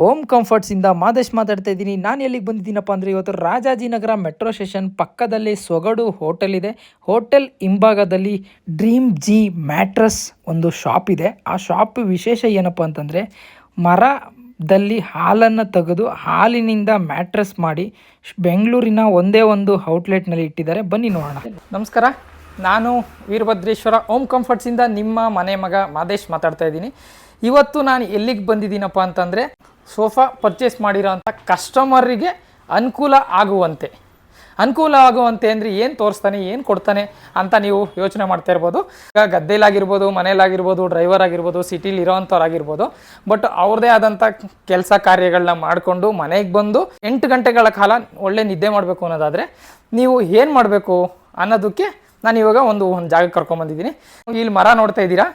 Home ಕಂಫರ್ಟ್ಸಿಂದ Madesh ಮಾತಾಡ್ತಾ ಇದ್ದೀನಿ. ನಾನು ಎಲ್ಲಿಗೆ ಬಂದಿದ್ದೀನಪ್ಪ ಅಂದರೆ ಇವತ್ತು ರಾಜಾಜಿನಗರ ಮೆಟ್ರೋ ಸ್ಟೇಷನ್ ಪಕ್ಕದಲ್ಲಿ ಸೊಗಡು ಹೋಟೆಲ್ ಇದೆ. ಹೋಟೆಲ್ ಹಿಂಭಾಗದಲ್ಲಿ ಡ್ರೀಮ್ ಜಿ ಮ್ಯಾಟ್ರಸ್ ಒಂದು ಶಾಪ್ ಇದೆ. ಆ ಶಾಪ್ ವಿಶೇಷ ಏನಪ್ಪ ಅಂತಂದರೆ ಮರದಲ್ಲಿ ಹಾಲನ್ನು ತೆಗೆದು ಹಾಲಿನಿಂದ ಮ್ಯಾಟ್ರಸ್ ಮಾಡಿ ಬೆಂಗಳೂರಿನ ಒಂದೇ ಒಂದು ಔಟ್ಲೆಟ್ನಲ್ಲಿ ಇಟ್ಟಿದ್ದಾರೆ. ಬನ್ನಿ ನೋಡೋಣ. ನಮಸ್ಕಾರ, ನಾನು ವೀರಭದ್ರೇಶ್ವರ ಹೋಮ್ ಕಂಫರ್ಟ್ಸಿಂದ ನಿಮ್ಮ ಮನೆ ಮಗ ಮಾದೇಶ್ ಮಾತಾಡ್ತಾ ಇದ್ದೀನಿ. ಇವತ್ತು ನಾನು ಎಲ್ಲಿಗೆ ಬಂದಿದ್ದೀನಪ್ಪ ಅಂತಂದರೆ ಸೋಫಾ ಪರ್ಚೇಸ್ ಮಾಡಿರೋಂಥ ಕಸ್ಟಮರಿಗೆ ಅನುಕೂಲ ಆಗುವಂತೆ ಅಂದರೆ ಏನು ತೋರಿಸ್ತಾನೆ, ಏನು ಕೊಡ್ತಾನೆ ಅಂತ ನೀವು ಯೋಚನೆ ಮಾಡ್ತಾ ಇರ್ಬೋದು. ಈಗ ಗದ್ದೆಲಾಗಿರ್ಬೋದು, ಮನೇಲಾಗಿರ್ಬೋದು, ಡ್ರೈವರ್ ಆಗಿರ್ಬೋದು, ಸಿಟಿಲಿ ಇರೋವಂಥವ್ರಾಗಿರ್ಬೋದು, ಬಟ್ ಅವ್ರದ್ದೇ ಆದಂಥ ಕೆಲಸ ಕಾರ್ಯಗಳನ್ನ ಮಾಡಿಕೊಂಡು ಮನೆಗೆ ಬಂದು 8 ಗಂಟೆಗಳ ಕಾಲ ಒಳ್ಳೆ ನಿದ್ದೆ ಮಾಡಬೇಕು ಅನ್ನೋದಾದರೆ ನೀವು ಏನು ಮಾಡಬೇಕು ಅನ್ನೋದಕ್ಕೆ ನಾನು ಇವಾಗ ಒಂದು ಜಾಗಕ್ಕೆ ಕರ್ಕೊಂಬಂದಿದ್ದೀನಿ. ಇಲ್ಲಿ ಮರ ನೋಡ್ತಾ ಇದ್ದೀರಾ,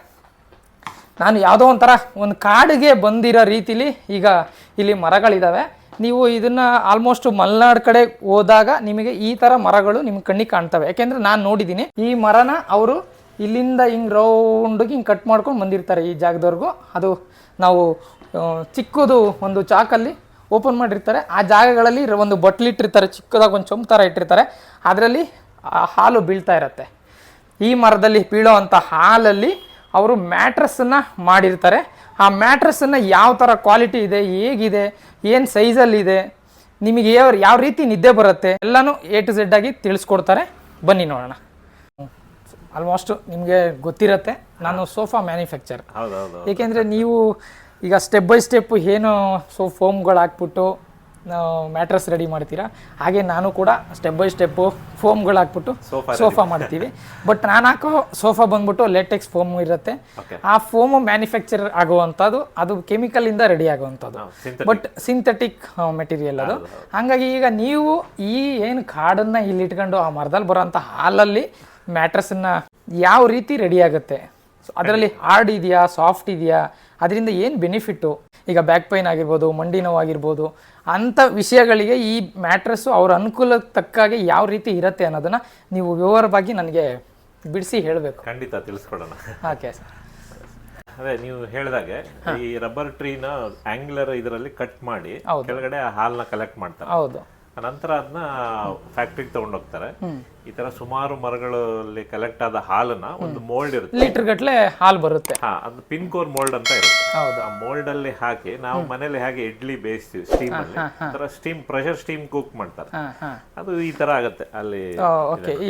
ನಾನು ಯಾವುದೋ ಒಂಥರ ಒಂದು ಕಾಡಿಗೆ ಬಂದಿರೋ ರೀತಿಲಿ ಈಗ ಇಲ್ಲಿ ಮರಗಳಿದ್ದಾವೆ. ನೀವು ಇದನ್ನು ಆಲ್ಮೋಸ್ಟ್ ಮಲೆನಾಡು ಕಡೆ ಹೋದಾಗ ನಿಮಗೆ ಈ ಥರ ಮರಗಳು ನಿಮ್ಮ ಕಣ್ಣಿಗೆ ಕಾಣ್ತವೆ. ಯಾಕೆಂದರೆ ನಾನು ನೋಡಿದ್ದೀನಿ ಈ ಮರನ ಅವರು ಇಲ್ಲಿಂದ ಹಿಂಗೆ ರೌಂಡಿಗೆ ಹಿಂಗೆ ಕಟ್ ಮಾಡ್ಕೊಂಡು ಬಂದಿರ್ತಾರೆ ಈ ಜಾಗದವರೆಗೂ. ಅದು ನಾವು ಚಿಕ್ಕದು ಒಂದು ಚಾಕಲ್ಲಿ ಓಪನ್ ಮಾಡಿರ್ತಾರೆ. ಆ ಜಾಗಗಳಲ್ಲಿ ಒಂದು ಬಟ್ಲಿಟ್ಟಿರ್ತಾರೆ, ಚಿಕ್ಕದಾಗಿ ಒಂದು ಚೊಂಬು ಥರ ಇಟ್ಟಿರ್ತಾರೆ. ಅದರಲ್ಲಿ ಹಾಲು ಬೀಳ್ತಾ ಇರುತ್ತೆ. ಈ ಮರದಲ್ಲಿ ಬೀಳೋ ಅಂಥ ಹಾಲಲ್ಲಿ ಅವರು ಮ್ಯಾಟ್ರಸ್ಸನ್ನು ಮಾಡಿರ್ತಾರೆ. ಆ ಮ್ಯಾಟ್ರಸ್ಸನ್ನು ಯಾವ ಥರ ಕ್ವಾಲಿಟಿ ಇದೆ, ಹೇಗಿದೆ, ಏನು ಸೈಜಲ್ಲಿದೆ, ನಿಮಗೆ ಯಾವ ರೀತಿ ನಿದ್ದೆ ಬರುತ್ತೆ ಎಲ್ಲನೂ A to Z ಆಗಿ ತಿಳಿಸ್ಕೊಡ್ತಾರೆ. ಬನ್ನಿ ನೋಡೋಣ. ಆಲ್ಮೋಸ್ಟ್ ನಿಮಗೆ ಗೊತ್ತಿರುತ್ತೆ, ನಾನು ಸೋಫಾ ಮ್ಯಾನುಫ್ಯಾಕ್ಚರ್. ಏಕೆಂದರೆ ನೀವು ಈಗ ಸ್ಟೆಪ್ ಬೈ ಸ್ಟೆಪ್ ಏನು ಫೋಮ್ಗಳು ಹಾಕ್ಬಿಟ್ಟು ಮ್ಯಾಟ್ರಸ್ ರೆಡಿ ಮಾಡ್ತೀರಾ, ಹಾಗೆ ನಾನು ಕೂಡ ಸ್ಟೆಪ್ ಬೈ ಸ್ಟೆಪ್ಪು ಫೋಮ್ಗಳು ಹಾಕ್ಬಿಟ್ಟು ಸೋಫಾ ಮಾಡ್ತೀವಿ. ಬಟ್ ನಾನು ಹಾಕೋ ಸೋಫಾ ಬಂದ್ಬಿಟ್ಟು ಲೇಟೆಕ್ಸ್ ಫೋಮ್ ಇರುತ್ತೆ. ಆ ಫೋಮು ಮ್ಯಾನುಫ್ಯಾಕ್ಚರ್ ಆಗುವಂಥದ್ದು, ಅದು ಕೆಮಿಕಲಿಂದ ರೆಡಿ ಆಗುವಂಥದ್ದು, ಬಟ್ ಸಿಂಥೆಟಿಕ್ ಮೆಟೀರಿಯಲ್ ಅದು. ಹಾಗಾಗಿ ಈಗ ನೀವು ಈ ಏನು ಕಾಡನ್ನು ಇಲ್ಲಿ ಇಟ್ಕೊಂಡು ಆ ಮರದಲ್ಲಿ ಬರೋಂಥ ಹಾಲಲ್ಲಿ ಮ್ಯಾಟ್ರಸನ್ನು ಯಾವ ರೀತಿ ರೆಡಿ ಆಗುತ್ತೆ, ಅದರಲ್ಲಿ ಹಾರ್ಡ್ ಇದೆಯಾ, ಸಾಫ್ಟ್ ಇದೆಯಾ, ಅದರಿಂದ ಏನು ಬೆನಿಫಿಟ್ಟು, ಈಗ ಬ್ಯಾಕ್ ಪೈನ್ ಆಗಿರ್ಬೋದು, ಮಂಡಿ ನೋವಾಗಿರ್ಬೋದು, ಅಂಥ ವಿಷಯಗಳಿಗೆ ಈ ಮ್ಯಾಟ್ರಸ್ಸು ಅವ್ರ ಅನುಕೂಲಕ್ಕೆ ತಕ್ಕಾಗೆ ಯಾವ ರೀತಿ ಇರುತ್ತೆ ಅನ್ನೋದನ್ನು ನೀವು ವಿವರವಾಗಿ ನನಗೆ ಬಿಡಿಸಿ ಹೇಳಬೇಕು. ಖಂಡಿತ ತಿಳಿಸ್ಕೊಡೋಣ. Okay sir. ಅದೇ ನೀವು ಹೇಳಿದಾಗೆ ಈ ರಬ್ಬರ್ ಟ್ರೀನ ಆಂಗ್ಯುಲರ್ ಇದರಲ್ಲಿ ಕಟ್ ಮಾಡಿ ಕೆಳಗಡೆ ಆ ಹಾಲ್ನ ಕಲೆಕ್ಟ್ ಮಾಡ್ತಾರೆ. ಹೌದು. ನಂತರ ಅದನ್ನ ಫ್ಯಾಕ್ಟ್ರಿಗೆ ತಗೊಂಡೋಗ್ತಾರೆ. ಈ ತರ ಸುಮಾರು ಮರಗಳಲ್ಲಿ ಕಲೆಕ್ಟ್ ಆದ ಹಾಲನ್ನ ಒಂದು ಮೋಲ್ಡ್ ಇರುತ್ತೆ, ಲೀಟರ್ ಗಟ್ಟಲೆ ಹಾಲು ಬರುತ್ತೆ. ಅದು ಪಿನ್ ಕೋರ್ ಮೋಲ್ಡ್ ಅಂತ ಇರುತ್ತೆ. ಆ ಮೋಲ್ಡ್ ಅಲ್ಲಿ ಹಾಕಿ ನಾವು ಮನೇಲಿ ಹಾಗೆ ಇಡ್ಲಿ ಬೇಯಿಸ್ತೀವಿ ಸ್ಟೀಮ್ ಅಲ್ಲಿ, ಸ್ಟೀಮ್ ಪ್ರೆಷರ್ ಸ್ಟೀಮ್ ಕುಕ್ ಮಾಡ್ತಾರೆ. ಅದು ಈ ತರ ಆಗತ್ತೆ ಅಲ್ಲಿ.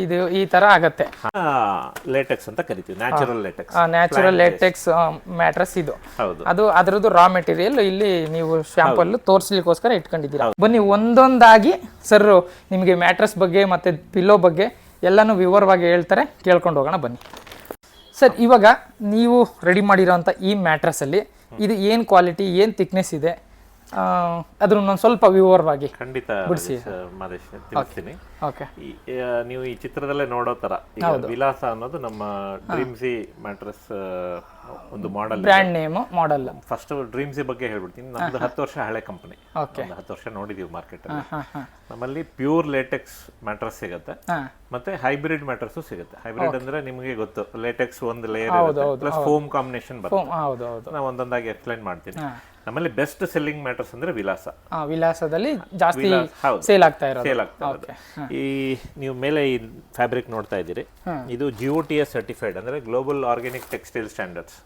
ಇದು ಈ ತರ ಆಗತ್ತೆ. ಲೇಟೆಕ್ಸ್ ಅಂತ ಕರಿತೀವಿ, natural latex. Natural latex mattress ಇದು. ಹೌದು. ಅದು ಅದರದ್ದು ರಾ ಮೆಟೀರಿಯಲ್ ಇಲ್ಲಿ ನೀವು ಶಾಂಪಲ್ ತೋರಿಸ್ಲಿಕ್ಕೋಸ್ಕರ ಇಟ್ಕೊಂಡಿದ್ದೀರಾ. ಬನ್ನಿ ಒಂದೊಂದಾಗಿ ಸರ್ ನಿಮಗೆ ಮ್ಯಾಟ್ರಸ್ ಬಗ್ಗೆ ಮತ್ತೆ ಪಿಲ್ಲೋ ಬಗ್ಗೆ ಎಲ್ಲನೂ ವಿವರವಾಗಿ ಹೇಳ್ತಾರೆ, ಕೇಳ್ಕೊಂಡು ಹೋಗೋಣ ಬನ್ನಿ. ಸರ್, ಇವಾಗ ನೀವು ರೆಡಿ ಮಾಡಿರೋಂಥ ಈ ಮ್ಯಾಟ್ರಸ್ಸಲ್ಲಿ ಇದು ಏನು ಕ್ವಾಲಿಟಿ, ಏನು ಥಿಕ್ನೆಸ್ ಇದೆ, ಅದನ್ನ ಸ್ವಲ್ಪ ವಿವರವಾಗಿ ಖಂಡಿತ ಬಿಡಿಸಿ ಮಾದೇಶ್ ತಿಳಿಸ್ತೀನಿ. ಓಕೆ. ನೀವು ಈ ಚಿತ್ರದಲ್ಲೇ ನೋಡೋ ತರ ವಿಲಾಸ ಅನ್ನೋದು ನಮ್ಮ ಡ್ರೀಮ್ಸಿ ಮ್ಯಾಟ್ರಸ್ ಒಂದು model, brand name model. First ಡ್ರೀಮ್ಸಿ ಬಗ್ಗೆ ಹೇಳ್ಬಿಡ್ತೀನಿ. ನಮ್ದು 10 ವರ್ಷ ಹಳೆ ಕಂಪನಿ, 10 ವರ್ಷ ನೋಡಿದೀವಿ ಮಾರ್ಕೆಟ್ ಅಲ್ಲಿ. ನಮ್ಮಲ್ಲಿ ಪ್ಯೂರ್ ಲೇಟೆಕ್ಸ್ ಮ್ಯಾಟ್ರಸ್ ಸಿಗುತ್ತೆ, ಮತ್ತೆ ಹೈಬ್ರಿಡ್ ಮ್ಯಾಟ್ರಸ್ ಸಿಗುತ್ತೆ. ಹೈಬ್ರಿಡ್ ಅಂದ್ರೆ ನಿಮಗೆ ಗೊತ್ತು, ಲೇಟೆಕ್ಸ್ ಒಂದು ಲೇಯರ್ ಪ್ಲಸ್ ಫೋಮ್ ಕಾಂಬಿನೇಷನ್ ಬರುತ್ತೆ. ನಾವು ಒಂದೊಂದಾಗಿ ಎಕ್ಸ್ಪ್ಲೈನ್ ಮಾಡ್ತೀನಿ. ನಮ್ಮಲ್ಲಿ ಬೆಸ್ಟ್ ಸೆಲ್ಲಿಂಗ್ ಮ್ಯಾಟ್ರಸ್ ಅಂದ್ರೆ ವಿಲಾಸ. ವಿಲಾಸದಲ್ಲಿ ಜಾಸ್ತಿ ಸೇಲ್ ಆಗ್ತಾ ಇರೋದು. ಈ ನೀವು ಮೇಲೆ ಈ ಫ್ಯಾಬ್ರಿಕ್ ನೋಡ್ತಾ ಇದ್ದೀರಿ, ಇದು GOTS ಸರ್ಟಿಫೈಡ್ ಅಂದ್ರೆ ಗ್ಲೋಬಲ್ ಆರ್ಗ್ಯಾನಿಕ್ ಟೆಕ್ಸ್ಟೈಲ್ ಸ್ಟ್ಯಾಂಡರ್ಡ್ಸ್.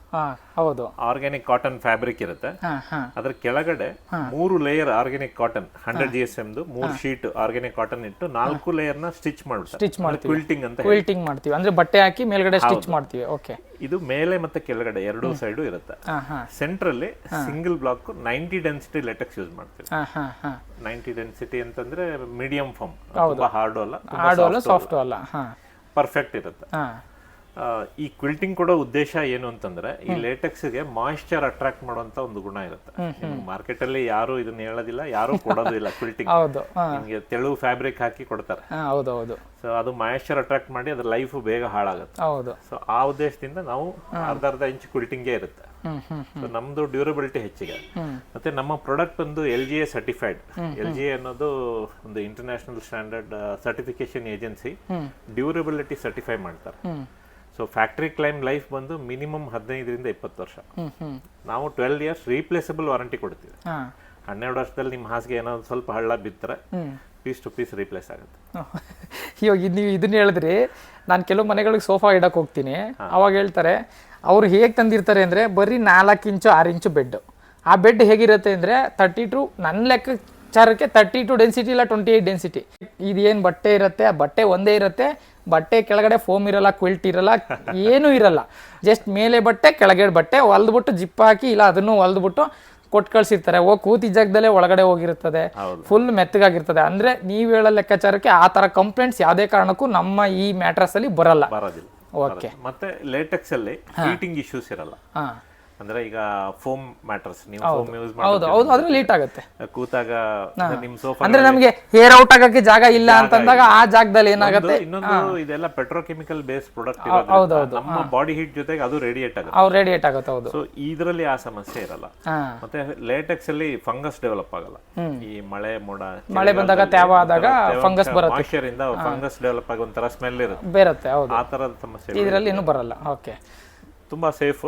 ಹೌದು. ಆರ್ಗ್ಯಾನಿಕ್ ಕಾಟನ್ ಫ್ಯಾಬ್ರಿಕ್ ಇರುತ್ತೆ. ಅದ್ರ ಕೆಳಗಡೆ 3 layer organic cotton 100 GSM 3 sheet organic cotton ಇಟ್ಟು 4 ಲೇಯರ್ ನ ಸ್ಟಿಚ್ ಮಾಡ್ತೀವಿ. ಕ್ವಿಲ್ಟಿಂಗ್ ಮಾಡ್ತೀವಿ ಅಂದ್ರೆ ಬಟ್ಟೆ ಹಾಕಿ ಮೇಲ್ಗಡೆ ಸ್ಟಿಚ್ ಮಾಡ್ತೀವಿ. ಓಕೆ. ಇದು ಮೇಲೆ ಮತ್ತೆ ಕೆಳಗಡೆ ಎರಡೂ ಸೈಡು ಇರುತ್ತೆ. ಸೆಂಟರ್ ಅಲ್ಲಿ single block 90 density latex use ಮಾಡ್ತೀವಿ. 90 ಡೆನ್ಸಿಟಿ ಅಂತಂದ್ರೆ ಮೀಡಿಯಂ ಫಾರ್ಮ್, ತುಂಬಾ ಹಾರ್ಡ್ ಅಲ್ಲ, ಸಾಫ್ಟ್ ಅಲ್ಲ, ಪರ್ಫೆಕ್ಟ್ ಇರುತ್ತೆ. ಈ ಕ್ವಿಲ್ಟಿಂಗ್ ಕೊಡೋ ಉದ್ದೇಶ ಏನು ಅಂತಂದ್ರೆ ಈ ಲೇಟೆಕ್ಸ್ಗೆ ಮಾಯಿಶ್ಚರ್ ಅಟ್ರಾಕ್ಟ್ ಮಾಡುವಂತ ಒಂದು ಗುಣ ಇರುತ್ತೆ. ಮಾರ್ಕೆಟ್ ಅಲ್ಲಿ ಯಾರು ಇದನ್ನ ಹೇಳೋದಿಲ್ಲ, ಯಾರು ಕೊಡೋದಿಲ್ಲ. ಕ್ವಿಲ್ಟಿಂಗ್ ನಿಮಗೆ ತೆಳು ಫ್ಯಾಬ್ರಿಕ್ ಹಾಕಿ ಕೊಡ್ತಾರೆ. ಸೊ ಅದು ಮಾಯಿಶ್ಚರ್ ಅಟ್ರಾಕ್ಟ್ ಮಾಡಿ ಅದ್ರ ಲೈಫ್ ಬೇಗ ಹಾಳಾಗುತ್ತೆ. ಸೊ ಆ ಉದ್ದೇಶದಿಂದ ನಾವು ಅರ್ಧ ಇಂಚ್ ಕ್ವಿಲ್ಟಿಂಗೇ ಇರುತ್ತೆ. ಸೊ ನಮ್ದು ಡ್ಯೂರಬಿಲಿಟಿ ಹೆಚ್ಚಿಗೆ. ಮತ್ತೆ ನಮ್ಮ ಪ್ರಾಡಕ್ಟ್ ಒಂದು LGA ಸರ್ಟಿಫೈಡ್. LGA ಅನ್ನೋದು ಒಂದು international standard certification agency, durability certify ಮಾಡ್ತಾರೆ. ಸೊ ಫ್ಯಾಕ್ಟ್ರಿ ಕ್ಲೈಮ್ ಲೈಫ್ ಬಂದು ಮಿನಿಮಮ್ 15 ರಿಂದ 20 ವರ್ಷ. ನಾವು 12 ಇಯರ್ಸ್ ರೀಪ್ಲೇಸಬಲ್ ವಾರಂಟಿ ಕೊಡ್ತೀವಿ. 12 ವರ್ಷದಲ್ಲಿ ನಿಮ್ಮ ಹಾಸಿಗೆ ಏನೋ ಸ್ವಲ್ಪ ಹಳ್ಳ ಬಿತ್ತರೆ ಪೀಸ್ ಟು ಪೀಸ್ ರೀಪ್ಲೇಸ್ ಆಗುತ್ತೆ. ಇವಾಗ ನೀವು ಇದನ್ನ ಹೇಳಿದ್ರಿ, ನಾನು ಕೆಲವು ಮನೆಗಳಿಗೆ ಸೋಫಾ ಇಡಕ್ಕೆ ಹೋಗ್ತೀನಿ, ಅವಾಗ ಹೇಳ್ತಾರೆ ಅವ್ರು ಹೇಗೆ ತಂದಿರ್ತಾರೆ ಅಂದರೆ ಬರೀ 4 ಇಂಚು 6 ಇಂಚು ಬೆಡ್. ಆ ಬೆಡ್ ಹೇಗಿರುತ್ತೆ ಅಂದರೆ 32, ನನ್ನ ಲೆಕ್ಕಾಚಾರಕ್ಕೆ 32 ಡೆನ್ಸಿಟಿ ಇಲ್ಲ 28 ಡೆನ್ಸಿಟಿ. ಇದೇನು ಬಟ್ಟೆ ಇರುತ್ತೆ, ಆ ಬಟ್ಟೆ ಒಂದೇ ಇರುತ್ತೆ, ಬಟ್ಟೆ ಕೆಳಗಡೆ ಫೋಮ್ ಇರಲ್ಲ, ಕ್ವಿಲ್ಟ್ ಇರಲ್ಲ, ಏನೂ ಇರಲ್ಲ. ಜಸ್ಟ್ ಮೇಲೆ ಬಟ್ಟೆ ಕೆಳಗಡೆ ಬಟ್ಟೆ ಹೊಲ್ದ್ಬಿಟ್ಟು ಜಿಪ್ ಹಾಕಿ ಇಲ್ಲ ಅದನ್ನು ಹೊಲ್ದ್ಬಿಟ್ಟು ಕೊಟ್ಟು ಕಳ್ಸಿರ್ತಾರೆ. ಕೂತಿ ಜಾಗದಲ್ಲೇ ಒಳಗಡೆ ಹೋಗಿರ್ತದೆ, ಫುಲ್ ಮೆತ್ತಗಾಗಿರ್ತದೆ. ಅಂದ್ರೆ ನೀವು ಹೇಳೋ ಲೆಕ್ಕಾಚಾರಕ್ಕೆ ಆ ತರ ಕಂಪ್ಲೇಂಟ್ಸ್ ಯಾವುದೇ ಕಾರಣಕ್ಕೂ ನಮ್ಮ ಈ ಮ್ಯಾಟ್ರಸ್ ಅಲ್ಲಿ ಬರೋದಿಲ್ಲ. ಓಕೆ. ಮತ್ತೆ ಲೇಟೆಕ್ಸ್ ಅಲ್ಲಿ ಹೀಟಿಂಗ್ ಇಶ್ಯೂಸ್ ಇರಲ್ಲ. ಅಂದ್ರೆ ಈಗ ಫೋಮ್ ಮ್ಯಾಟ್ರಸ್ ನೀವು ಫೋಮ್ ಯೂಸ್ ಹೌದು ಹೌದು ಅದ್ರ ಲೀಟ್ ಆಗುತ್ತೆ ಕೂತಾಗ ನಿಮ್ ಸೋಫಾ ಅಂದ್ರೆ ನಮಗೆ ಹೇರ್ ಔಟ್ ಆಗಕ್ಕೆ ಜಾಗ ಇಲ್ಲ ಅಂತಂದಾಗ ಆ ಜಾಗದಲ್ಲಿ ಏನಾಗುತ್ತೆ. ಇನ್ನೊಂದು ಇದೆಲ್ಲ ಪೆಟ್ರೋಕೆಮಿಕಲ್ ಬೇಸ್ಡ್ ಪ್ರಾಡಕ್ಟ್ ಇರೋದ್ರಿಂದ ನಮ್ಮ ಬಾಡಿ ಹೀಟ್ ಜೊತೆಗೆ ಅದು ರೇಡಿಯೇಟ್ ಆಗುತ್ತೆ. ಹೌದು. ಸೊ ಇದರಲ್ಲಿ ಆ ಸಮಸ್ಯೆ ಇರಲ್ಲ. ಮತ್ತೆ ಲೇಟೆಕ್ಸ್ ಅಲ್ಲಿ ಫಂಗಸ್ ಡೆವಲಪ್ ಆಗಲ್ಲ. ಈ ಮಳೆ ಬಂದಾಗ ತ್ಯಾವ ಆದಾಗ ಫಂಗಸ್ ಬರುತ್ತೆ, ಮಾಯಿಶ್ಚರ್ ಇಂದ ಫಂಗಸ್ ಡೆವಲಪ್ ಆಗಿ ಒಂಥರ ಸ್ಮೆಲ್ ಬರುತ್ತೆ. ಹೌದು, ಆ ತರದ ಸಮಸ್ಯೆ ಇದರಲ್ಲಿ ಏನು ಬರಲ್ಲ. ಓಕೆ, ತುಂಬಾ ಸೇಫ್.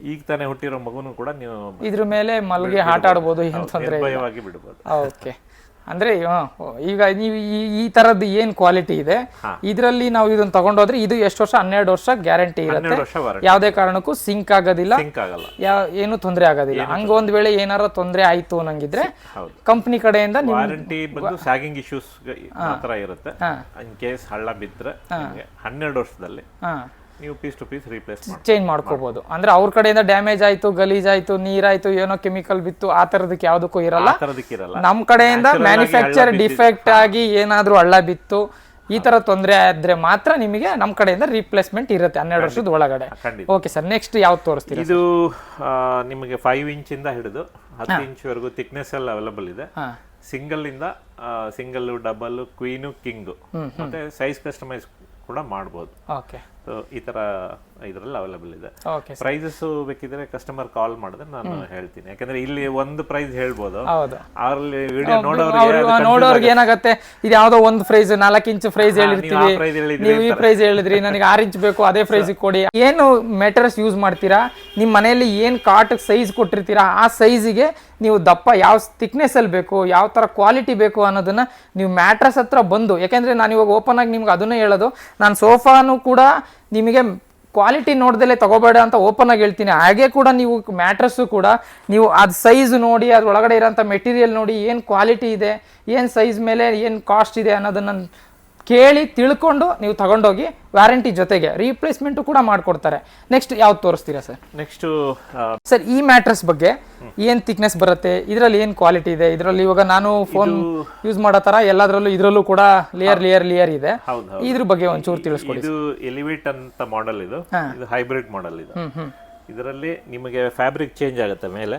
ಈಗ ತಾನೇ ಹುಟ್ಟಿರೋ ಮಗುನು ಕೂಡ ನೀವು ಇದ್ರ ಮೇಲೆ ಮಲ್ಗಿ ಆಟ ಆಡ್ಬೋದು, ಏನು ತೊಂದರೆ ಭಯವಾಗಿ ಬಿಡಬಹುದು. ಓಕೆ, ಅಂದ್ರೆ ಈಗ ನೀವು ಈ ತರದ್ದು ಏನ್ ಕ್ವಾಲಿಟಿ ಇದೆ ಇದರಲ್ಲಿ ನಾವು ಇದನ್ನ ತಗೊಂಡೋದ್ರೆ ಇದು ಎಷ್ಟು ವರ್ಷ? 12 ವರ್ಷ ಗ್ಯಾರಂಟಿ ಇರುತ್ತೆ. ಯಾವುದೇ ಕಾರಣಕ್ಕೂ ಸಿಂಕ್ ಆಗೋದಿಲ್ಲ, ಏನು ತೊಂದರೆ ಆಗೋದಿಲ್ಲ. ಹಂಗ ಒಂದ್ ವೇಳೆ ಏನಾರ ತೊಂದರೆ ಆಯ್ತು ಅನ್ನಂಗಿದ್ರೆ ಕಂಪನಿ ಕಡೆಯಿಂದ ವಾರಂಟಿ ಬಂದು ಸ್ಯಾಗಿಂಗ್ ಇಶ್ಯೂಸ್ ಮಾತ್ರ ಇರುತ್ತೆ. ಇನ್ ಕೇಸ್ ಹಳ್ಳ ಬಿದ್ರೆ 12 ವರ್ಷದಲ್ಲಿ ನೀವು piece to piece replace change ಮಾಡ್ಕೋಬಹುದು. ಅಂದ್ರೆ ಅವ್ರ ಕಡೆಯಿಂದ ಡ್ಯಾಮೇಜ್ ಆಯ್ತು, ಗಲೀಜ್ ಆಯ್ತು, ನೀರಾಯ್ತು, ಏನೋ ಕೆಮಿಕಲ್ ಬಿತ್ತು, ಆ ತರದಕ್ಕೆ ಯಾವ್ದಕ್ಕೂ ಇರಲ್ಲ. ನಮ್ ಕಡೆಯಿಂದ ಮ್ಯಾನುಫ್ಯಾಕ್ಚರ್ ಡಿಫೆಕ್ಟ್ ಆಗಿ ಏನಾದ್ರೂ ಹಳ್ಳ ಬಿತ್ತು, ಈ ತರ ತೊಂದರೆ ಆದ್ರೆ ಮಾತ್ರ ನಿಮಗೆ ನಮ್ ಕಡೆಯಿಂದ ರೀಪ್ಲೇಸ್ಮೆಂಟ್ ಇರುತ್ತೆ 12 ವರ್ಷದ ಒಳಗಡೆ. ಓಕೆ ಸರ್, ನೆಕ್ಸ್ಟ್ ಯಾವ್ದು ತೋರಿಸ್ತೀವಿ? ಇದು ನಿಮಗೆ 5 ಇಂಚಿಂದ ಹಿಡಿದು 10 ಇಂಚ್ ವರೆಗೂ ಥಿಕ್ನೆಸ್ ಅಲ್ಲಿ ಅವೈಲಬಲ್ ಇದೆ. ಸಿಂಗಲ್, ಡಬಲ್, ಕ್ವೀನು, ಕಿಂಗ್, ಮತ್ತೆ ಸೈಜ್ ಕಸ್ಟಮೈಸ್ ಕೂಡ ಮಾಡಬಹುದು. ಈ ತರ ಇದರಲ್ಲಿ ಅವೈಲಬಲ್ ಇದೆ. ಪ್ರೈಸಸ್ ಬೇಕಿದ್ರೆ ಕಸ್ಟಮರ್ ಕಾಲ್ ಮಾಡಿದ್ರೆ ನಾನು ಹೇಳ್ತೀನಿ. ಯಾಕಂದ್ರೆ ಇಲ್ಲಿ ಒಂದು ಪ್ರೈಸ್ ಹೇಳ್ಬೋದು, ಅಲ್ಲಿ ವಿಡಿಯೋ ನೋಡೋರ್ಗೆ ಏನಾಗುತ್ತೆ, ಇದು ಯಾವ್ದೋ ಒಂದು ಪ್ರೈಸ್ 4 ಇಂಚ್ ಪ್ರೈಸ್ ಹೇಳಿರ್ತೀವಿ, ನೀವು ಈ ಪ್ರೈಸ್ ಹೇಳಿದ್ರಿ, ನನಗೆ 6 ಇಂಚ್ ಬೇಕು, ಅದೇ ಪ್ರೈಸ್ ಕೊಡಿ. ಏನು ಮೆಟೀರಿಯಲ್ಸ್ ಯೂಸ್ ಮಾಡ್ತೀರಾ, ನಿಮ್ಮ ಮನೆಯಲ್ಲಿ ಏನ್ ಕಾಟ್ ಸೈಜ್ ಕೊಟ್ಟಿರ್ತೀರಾ ಆ ಸೈಜಿಗೆ ನೀವು ದಪ್ಪ ಯಾವ ಥಿಕ್ನೆಸ್ ಅಲ್ಲಿ ಬೇಕು, ಯಾವ ತರ ಕ್ವಾಲಿಟಿ ಬೇಕು ಅನ್ನೋದನ್ನ ನೀವು ಮ್ಯಾಟ್ರಸ್ ಹತ್ರ ಬಂದು, ಯಾಕೆಂದ್ರೆ ನಾನು ಇವಾಗ ಓಪನ್ ಆಗಿ ನಿಮ್ಗೆ ಅದನ್ನೇ ಹೇಳೋದು, ನಾನು ಸೋಫಾನು ಕೂಡ ನಿಮಗೆ ಕ್ವಾಲಿಟಿ ನೋಡ್ದಲೇ ತಗೋಬೇಡ ಅಂತ ಓಪನ್ ಆಗಿ ಹೇಳ್ತೀನಿ. ಹಾಗೆ ಕೂಡ ನೀವು ಮ್ಯಾಟ್ರಸ್ಸು ಕೂಡ ನೀವು ಅದು ಸೈಜ್ ನೋಡಿ, ಅದ್ರೊಳಗಡೆ ಇರೋಂಥ ಮೆಟೀರಿಯಲ್ ನೋಡಿ, ಏನು ಕ್ವಾಲಿಟಿ ಇದೆ, ಏನು ಸೈಜ್ ಮೇಲೆ ಏನು ಕಾಸ್ಟ್ ಇದೆ ಅನ್ನೋದನ್ನ ಕೇಳಿ ತಿಳ್ಕೊಂಡು ನೀವು ತಗೊಂಡೋಗಿ ವ್ಯಾರಂಟಿ ಜೊತೆಗೆ ರೀಪ್ಲೇಸ್ಮೆಂಟು ಕೂಡ ಮಾಡ್ಕೊಡ್ತಾರೆ. ನೆಕ್ಸ್ಟ್ ಯಾವ್ದು ತೋರಿಸ್ತೀರಾ ಸರ್? ನೆಕ್ಸ್ಟ್ ಸರ್, ಈ ಮ್ಯಾಟ್ರಸ್ ಬಗ್ಗೆ ಏನ್ ಥಿಕ್ನೆಸ್ ಬರುತ್ತೆ, ಇದರಲ್ಲಿ ಏನ್ ಕ್ವಾಲಿಟಿ ಇದೆ, ಇದರಲ್ಲಿ ಇವಾಗ ನಾನು ಫೋನ್ ಯೂಸ್ ಮಾಡೋ ತರ ಎಲ್ಲದರಲ್ಲೂ ಇದರಲ್ಲೂ ಕೂಡ ಲೇಯರ್ ಇದೆ, ಇದ್ರ ಬಗ್ಗೆ ಒಂಚೂರು ತಿಳಿಸ್ಕೊಡಿ. ಇದು ಎಲಿವೇಟ್ ಅಂತ ಮಾಡೆಲ್, ಇದು ಹೈಬ್ರಿಡ್ ಮಾಡೆಲ್. ಇದು ಇದರಲ್ಲಿ ನಿಮಗೆ ಫ್ಯಾಬ್ರಿಕ್ ಚೇಂಜ್ ಆಗುತ್ತೆ ಮೇಲೆ.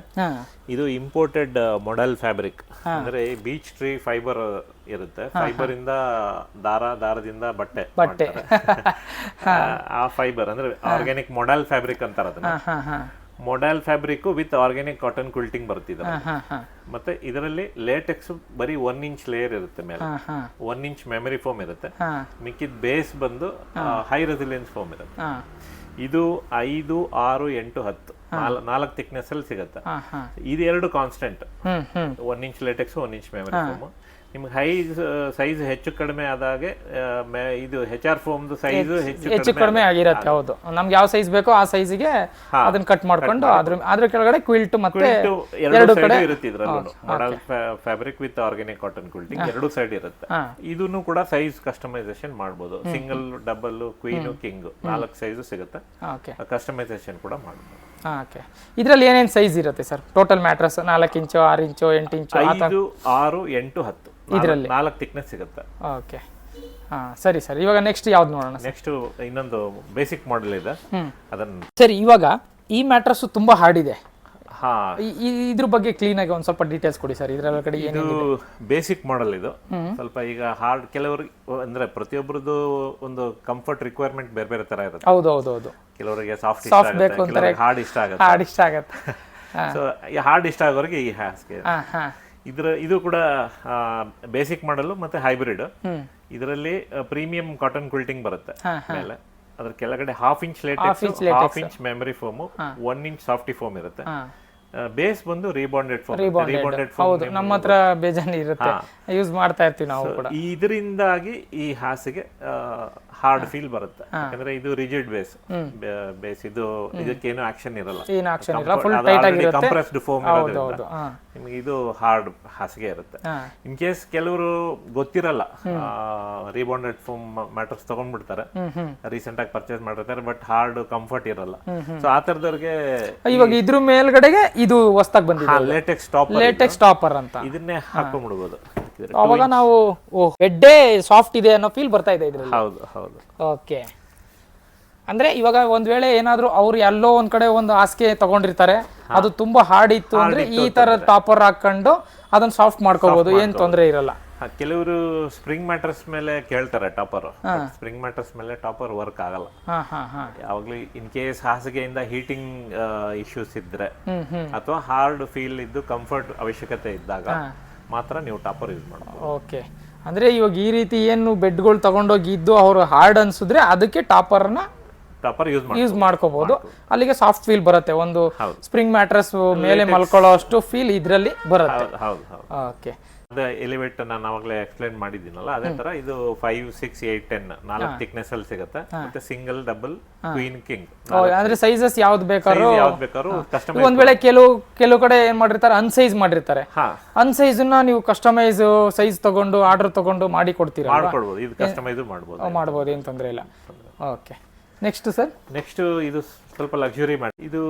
ಇದು ಇಂಪೋರ್ಟೆಡ್ ಮೊಡಲ್ ಫ್ಯಾಬ್ರಿಕ್, ಅಂದ್ರೆ ಬೀಚ್ ಟ್ರೀ ಫೈಬರ್ ಇರುತ್ತೆ. ಫೈಬರ್ ಇಂದ ದಾರದಿಂದ ಬಟ್ಟೆ ಆ ಫೈಬರ್ ಅಂದ್ರೆ ಆರ್ಗ್ಯಾನಿಕ್ ಮೊಡಲ್ ಫ್ಯಾಬ್ರಿಕ್ ಅಂತಾರ ಅದನ್ನ. Modal fabric with organic cotton quilting ಬರ್ತಿದೆ. ಮತ್ತೆ ಇದರಲ್ಲಿ ಲೇಟೆಕ್ಸ್ ಬರೀ 1 ಇಂಚ್ ಲೇಯರ್ ಇರುತ್ತೆ ಮೇಲೆ, 1 ಇಂಚ್ ಮೆಮರಿ ಫೋಮ್ ಇರುತ್ತೆ. ಮಿಕ್ಕಿದ ಬೇಸ್ ಬಂದು ಹೈ ರೆಸಿಲಿಯನ್ಸ್ ಫೋಮ್ ಇರುತ್ತೆ. ಇದು 5, 6, 8, 10 4 ಥಿಕ್ನೆಸ್ ಅಲ್ಲಿ ಸಿಗುತ್ತೆ. ಇದು 2 constant, 1 inch LaTeX, 1 inch memory foam. ನಿಮ್ಗೆ ಸೈಜ್ ಹೆಚ್ಚು ಕಡಿಮೆ ಆದಾಗೆ ಇದು HR ಫೋಮ್ ಸೈಜ್ ಹೆಚ್ಚು ಕಡಿಮೆ ಆಗಿರುತ್ತೆ. ಹೌದು, ನಮ್ಗೆ ಯಾವ ಸೈಜ್ ಬೇಕೋ ಆ ಸೈಜ್ಗೆ ಅದನ್ನ ಕಟ್ ಮಾಡ್ಕೊಂಡು ಅದ್ರ ಕೆಳಗಡೆ ಕ್ವಿಲ್ಟ್ ಮತ್ತೆ ಎರಡು ಕಡೆ ಇರುತ್ತೆ. ಇದ್ರಲ್ಲೂ modal fabric with organic cotton quilting 2 side ಇರುತ್ತೆ. ಇದನ್ನು ಕೂಡ ಸೈಜ್ ಕಸ್ಟಮೈಸೇಷನ್ ಮಾಡಬಹುದು. Single, double, queen, king 4 size ಸಿಗುತ್ತೆ. ಕಸ್ಟಮೈಸೇಷನ್ ಕೂಡ ಮಾಡಬಹುದು. ಓಕೆ, ಇದರಲ್ಲಿ ಏನೇನು ಸೈಜ್ ಇರುತ್ತೆ ಸರ್? ಟೋಟಲ್ ಮ್ಯಾಟ್ರಸ್ 4 ಇಂಚು, 6 ಇಂಚು, 8 ಇಂಚು, 5, 6, 8, 10 ಇದರಲ್ಲಿ 4 ಥಿಕ್ನೆಸ್ ಸಿಗುತ್ತೆ. ಓಕೆ, ಸರಿ ಸರ್. ಇವಾಗ ನೆಕ್ಸ್ಟ್ ಯಾವ್ದು ನೋಡೋಣ? ನೆಕ್ಸ್ಟ್ ಇನ್ನೊಂದು ಬೇಸಿಕ್ ಮಾಡೆಲ್ ಇದೆ, ಅದನ್ನ. ಸರಿ, ಇವಾಗ ಈ ಮ್ಯಾಟ್ರಸ್ ತುಂಬಾ ಹಾರ್ಡ್ ಇದೆ. ಇದ್ರ ಬಗ್ಗೆ ಕ್ಲೀನ್ ಆಗಿ ಒಂದ್ ಸ್ವಲ್ಪ ಡೀಟೇಲ್ಸ್ ಕೊಡಿ ಸರ್. ಇದ್ರ ಕಡೆ ಇದು ಬೇಸಿಕ್ ಮಾಡೆಲ್. ಇದು ಸ್ವಲ್ಪ ಈಗ ಹಾರ್ಡ್, ಕೆಲವರಿಗೆ ಅಂದ್ರೆ ಪ್ರತಿಯೊಬ್ಬರದು ಒಂದು ಕಂಫರ್ಟ್ ರಿಕ್ವೈರ್ಮೆಂಟ್ ಬೇರೆ ಬೇರೆ ತರ ಇರುತ್ತೆ. ಹೌದು. ಕೆಲವರಿಗೆ ಸಾಫ್ಟ್ ಬೇಕು ಅಂತಾರೆ, ಹಾರ್ಡ್ ಇಷ್ಟ ಆಗುತ್ತೆ. ಸೊ ಹಾರ್ಡ್ ಇಷ್ಟ ಆಗೋರಿಗೆ ಈ ಹಾಸ್ಗೆ. ಇದು ಕೂಡ ಬೇಸಿಕ್ ಮಾಡೆಲ್ ಮತ್ತೆ ಹೈಬ್ರಿಡ್. ಇದರಲ್ಲಿ ಪ್ರೀಮಿಯಂ ಕಾಟನ್ ಕ್ವಿಲ್ಟಿಂಗ್ ಬರುತ್ತೆ ಮೇಲೆ. ಅದ್ರ ಕೆಳಗಡೆ 1/2 inch LaTeX, 1/2 inch memory foam, 1 inch softy foam ಇರುತ್ತೆ. ಬೇಸ್ ಬಂದು ರೀಬಾಂಡೆಡ್ ಫೋಮ್. ಹೌದು, ನಮ್ಮ ಹತ್ರ ಬೇಜಾನ್ ಇರುತ್ತೆ, ಯೂಸ್ ಮಾಡ್ತಾ ಇರ್ತೀವಿ ನಾವು ಕೂಡ. ಇದರಿಂದಾಗಿ ಈ ಹಾಸಿಗೆ ಹಾರ್ಡ್ ಫೀಲ್ ಬರುತ್ತೆ, ಯಾಕಂದ್ರೆ ಇದು ರಿಜಿಡ್ ಬೇಸ್ ಇದು, ಇದಕ್ಕೇನು ಆಕ್ಷನ್ ಇರಲ್ಲ, ಕಂಪ್ರೆಸ್ಡ್ ಫೋಮ್ ಇರೋದ್ರಿಂದ ನಿಮಗೆ ಇದು ಹಾರ್ಡ್ ಹಾಸಿಗೆ ಇರುತ್ತೆ. ಇನ್ ಕೇಸ್ ಕೆಲವರು ಗೊತ್ತಿರಲ್ಲ, ರೀಬಾಂಡೆಡ್ ಫೋಮ್ ಮ್ಯಾಟ್ರಸ್ ತಗೊಂಡ್ಬಿಡ್ತಾರೆ, ರೀಸೆಂಟ್ ಆಗಿ ಪರ್ಚೇಸ್ ಮಾಡಿರ್ತಾರೆ, ಬಟ್ ಹಾರ್ಡ್ ಕಂಫರ್ಟ್ ಇರಲ್ಲ. ಸೊ ಆ ತರದವ್ರಿಗೆ ಇವಾಗ ಇದ್ರ ಮೇಲ್ಗಡೆಗೆ ಇದು ಹೊಸದಾಗಿ ಬಂದಿದೆ, ಲೇಟೆಕ್ಸ್ ಟಾಪರ್ ಅಂತ, ಇದನ್ನೇ ಹಾಕೊಂಡ್ಬಿಡ್ಬೋದು. ಅವಾಗ ನಾವು ಹೆಡ್ಡೇ ಸಾಫ್ಟ್ ಇದೆ ಅನ್ನೋ ಫೀಲ್ ಬರ್ತಾ ಇದೆ ಇದ್ರಲ್ಲಿ. ಹೌದು ಹೌದು. ಓಕೆ, ಅಂದ್ರೆ ಇವಾಗ ಒಂದ್ ವೇಳೆ ಏನಾದ್ರು ಅವ್ರು ಎಲ್ಲೋ ಒಂದ್ ಕಡೆ ಒಂದು ಹಾಸಿಗೆ ತಗೊಂಡಿರ್ತಾರೆ, ಅದು ತುಂಬಾ ಹಾರ್ಡ್ ಇತ್ತು ಅಂದ್ರೆ ಈ ತರ ಟಾಪರ್ ಹಾಕೊಂಡು ಅದನ್ನ ಸಾಫ್ಟ್ ಮಾಡ್ಕೋಬಹುದು, ಏನ್ ತೊಂದರೆ ಇರಲ್ಲ. ಕೆಲವರು ಸ್ಪ್ರಿಂಗ್ ಮ್ಯಾಟ್ರಸ್ ಮೇಲೆ ಕೇಳ್ತಾರೆ ಟಾಪರ್, ಸ್ಪ್ರಿಂಗ್ ಮ್ಯಾಟ್ರಸ್ ಮೇಲೆ ಟಾಪರ್ ವರ್ಕ್ ಆಗಲ್ಲ. ಯಾವಾಗ್ಲೂ ಇನ್ ಕೇಸ್ ಹಾಸಿಗೆಯಿಂದ ಹೀಟಿಂಗ್ ಇಶ್ಯೂಸ್ ಇದ್ರೆ ಅಥವಾ ಹಾರ್ಡ್ ಫೀಲ್ ಇದ್ದು ಕಂಫರ್ಟ್ ಅವಶ್ಯಕತೆ ಇದ್ದಾಗ ಮಾತ್ರ ನೀವು ಟಾಪರ್ ಯೂಸ್ ಮಾಡಬಹುದು. ಓಕೆ, ಅಂದ್ರೆ ಇವಾಗ ಈ ರೀತಿ ಏನು ಬೆಡ್ಗಳು ತಗೊಂಡೋಗಿ ಇದ್ದು ಅವ್ರು ಹಾರ್ಡ್ ಅನ್ಸಿದ್ರೆ ಅದಕ್ಕೆ ಟಾಪರ್ನ ಯೂಸ್ ಮಾಡ್ಕೋಬಹುದು, ಅಲ್ಲಿಗೆ ಸಾಫ್ಟ್ ಫೀಲ್ ಬರುತ್ತೆ. ಒಂದು ಸ್ಪ್ರಿಂಗ್ ಮ್ಯಾಟ್ರಸ್ ಮೇಲೆ ಮಲ್ಕೊಳ್ಳೋ ಅಷ್ಟು ಫೀಲ್ ಇದ್ರಲ್ಲಿ ಬರುತ್ತೆ. ಓಕೆ, ಅದೇ ಎಲಿವೇಟ್ ನಾನು ಅವಾಗಲೇ ಎಕ್ಸ್ಪ್ಲೈನ್ ಮಾಡಿದ್ದೀನಲ್ಲ, ಅದೇ ತರ ಇದು 5, 6, 8, 10 4 ಥಿಕ್ನೆಸ್ ಅಲ್ಲಿ ಸಿಗುತ್ತೆ. ಮತ್ತೆ ಸಿಂಗಲ್, ಡಬಲ್, ಕ್ವೀನ್, ಕಿಂಗ್, ಅಂದ್ರೆ ಸೈಜಸ್ ಯಾವ್ದು ಬೇಕಾದ್ರೂ ಕಸ್ಟಮೈಸ್. ಒಂದ್ ವೇಳೆ ಕೆಲವು ಕಡೆ ಏನ್ ಮಾಡಿರ್ತಾರೆ, ಅನ್ಸೈಜ್ ಮಾಡಿರ್ತಾರೆ, ಅನ್ಸೈಜ್ ನ ನೀವು ಕಸ್ಟಮೈಸ್ ಸೈಜ್ ತಗೊಂಡು ಆರ್ಡರ್ ತಗೊಂಡು ಮಾಡಿ ಕೊಡ್ತೀರಾ? ಮಾಡ್ಕೊಡ್ಬೋದು, ಇದು ಕಸ್ಟಮೈಸ್ ಮಾಡ್ಬೋದು, ಏನ್ ತೊಂದರೆ ಇಲ್ಲ. ಓಕೆ, ನೆಕ್ಸ್ಟ್ ಸರ್, ನೆಕ್ಸ್ಟ್ ಇದು ಸ್ವಲ್ಪ ಲಕ್ಸುರಿ ಇದು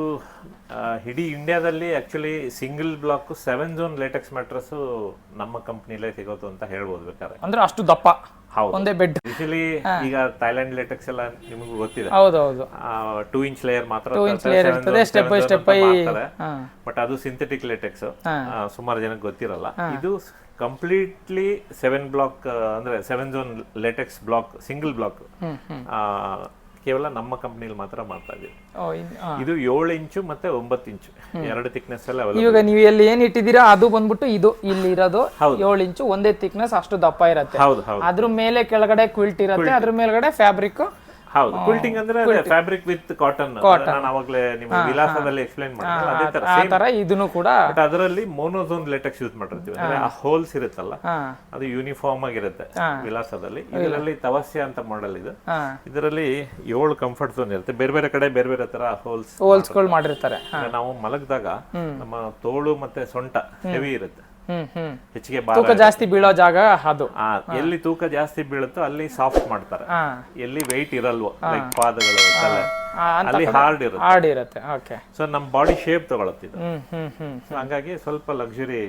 ಇಡೀ ಇಂಡಿಯಾದಲ್ಲಿ actually single block 7 zone latex mattress ನಮ್ಮ ಕಂಪ್ನಿಲೇ ಸಿಗೋದು ಅಂತ ಹೇಳ್ಬೋದು ಬೇಕಾದ್ರೆ. ಅಂದ್ರೆ ಅಷ್ಟು ದಪ್ಪ ಒಂದೇ ಬೆಡ್. ಯೂಶಲಿ ಈಗ ಥೈಲ್ಯಾಂಡ್ ಲೇಟೆಕ್ಸ್ ಎಲ್ಲ ನಿಮಗೂ ಗೊತ್ತಿದೆ, ಹೌದೌದು, 2 ಇಂಚ್ ಲೇಯರ್ ಮಾತ್ರ, ಸ್ಟೆಪ್ ಬೈ ಸ್ಟೆಪ್, ಬಟ್ ಅದು ಸಿಂಥೆಟಿಕ್ ಲೇಟೆಕ್ಸ್, ಸುಮಾರು ಜನಕ್ಕೆ ಗೊತ್ತಿರಲ್ಲ. ಇದು ಕಂಪ್ಲೀಟ್ಲಿ 7 ಬ್ಲಾಕ್ ಅಂದ್ರೆ 7 zone latex block, single block, ಕೇವಲ ನಮ್ಮ ಕಂಪ್ನಿಲಿ ಮಾತ್ರ ಮಾಡ್ತಾ ಇದೀವಿ. ಇದು 7 ಇಂಚು ಮತ್ತೆ 9 ಇಂಚು 2 ಥಿಕ್ನೆಸ್ ಎಲ್ಲ ಅವೈಲೇಬಲ್. ಇವಾಗ ನೀವು ಎಲ್ಲಿ ಏನ್ ಇಟ್ಟಿದ್ದೀರಾ ಅದು ಬಂದ್ಬಿಟ್ಟು ಇದು ಇಲ್ಲಿ ಇರೋದು 7 ಇಂಚು ಒಂದೇ ಥಿಕ್ನೆಸ್, ಅಷ್ಟು ದಪ್ಪ ಇರುತ್ತೆ. ಅದ್ರ ಮೇಲೆ ಕೆಳಗಡೆ ಕ್ವಿಲ್ಟ್ ಇರುತ್ತೆ, ಅದ್ರ ಮೇಲ್ಗಡೆ ಫ್ಯಾಬ್ರಿಕ್. ಹೌದು, ಕ್ವಿಲ್ಟಿಂಗ್ ಅಂದ್ರೆ ಫ್ಯಾಬ್ರಿಕ್ ವಿತ್ ಕಾಟನ್. ನಾನು ಅವಾಗಲೇ ನಿಮ್ಮ ವಿಲಾಸದಲ್ಲಿ ಎಕ್ಸ್ಪ್ಲೈನ್ ಮಾಡಿದ್ದೆ, ಅದೇ ತರ ಆ ತರ ಇದನ್ನು ಕೂಡ. ಬಟ್ ಅದರಲ್ಲಿ ಮೋನೋಝೋನ್ ಲೇಟೆಕ್ಸ್ ಯೂಸ್ ಮಾಡಿರ್ತೀವಿ, ಅಂದ್ರೆ ಆ ಹೋಲ್ಸ್ ಇರುತ್ತಲ್ಲ ಅದು ಯೂನಿಫಾರ್ಮ್ ಆಗಿರುತ್ತೆ ವಿಲಾಸದಲ್ಲಿ. ಇದರಲ್ಲಿ ತವಸ್ಯ ಅಂತ ಮಾಡೆಲ್ ಇದು, ಇದರಲ್ಲಿ 7 ಕಂಫರ್ಟ್ ಝೋನ್ ಇರುತ್ತೆ, ಬೇರೆ ಬೇರೆ ಕಡೆ ಬೇರೆ ಬೇರೆ ತರ ಹೋಲ್ಸ್ ಮಾಡಿರ್ತಾರೆ. ನಾವು ಮಲಗಿದಾಗ ನಮ್ಮ ತೋಳು ಮತ್ತೆ ಸೊಂಟ ಹೆವಿ ಇರುತ್ತೆ, ಹೆಚ್ಚಿಗೆ ತೂಕ ಜಾಸ್ತಿ ಬೀಳೋ ಜಾಗ ಅದು. ಎಲ್ಲಿ ತೂಕ ಜಾಸ್ತಿ ಬೀಳುತ್ತೋ ಅಲ್ಲಿ ಸಾಫ್ಟ್ ಮಾಡ್ತಾರೆ, ಎಲ್ಲಿ ವೆಯ್ಟ್ ಇರಲ್ವೋ ಲೈಕ್ ಪಾದಗಳು ಅಲ್ಲಿ ಹಾರ್ಡ್ ಇರುತ್ತೆ. ಸೊ ನಮ್ ಬಾಡಿ ಶೇಪ್ ತಗೊಳುತ್ತೆ ಇದು, ಹಂಗಾಗಿ ಸ್ವಲ್ಪ ಲಕ್ಸುರಿ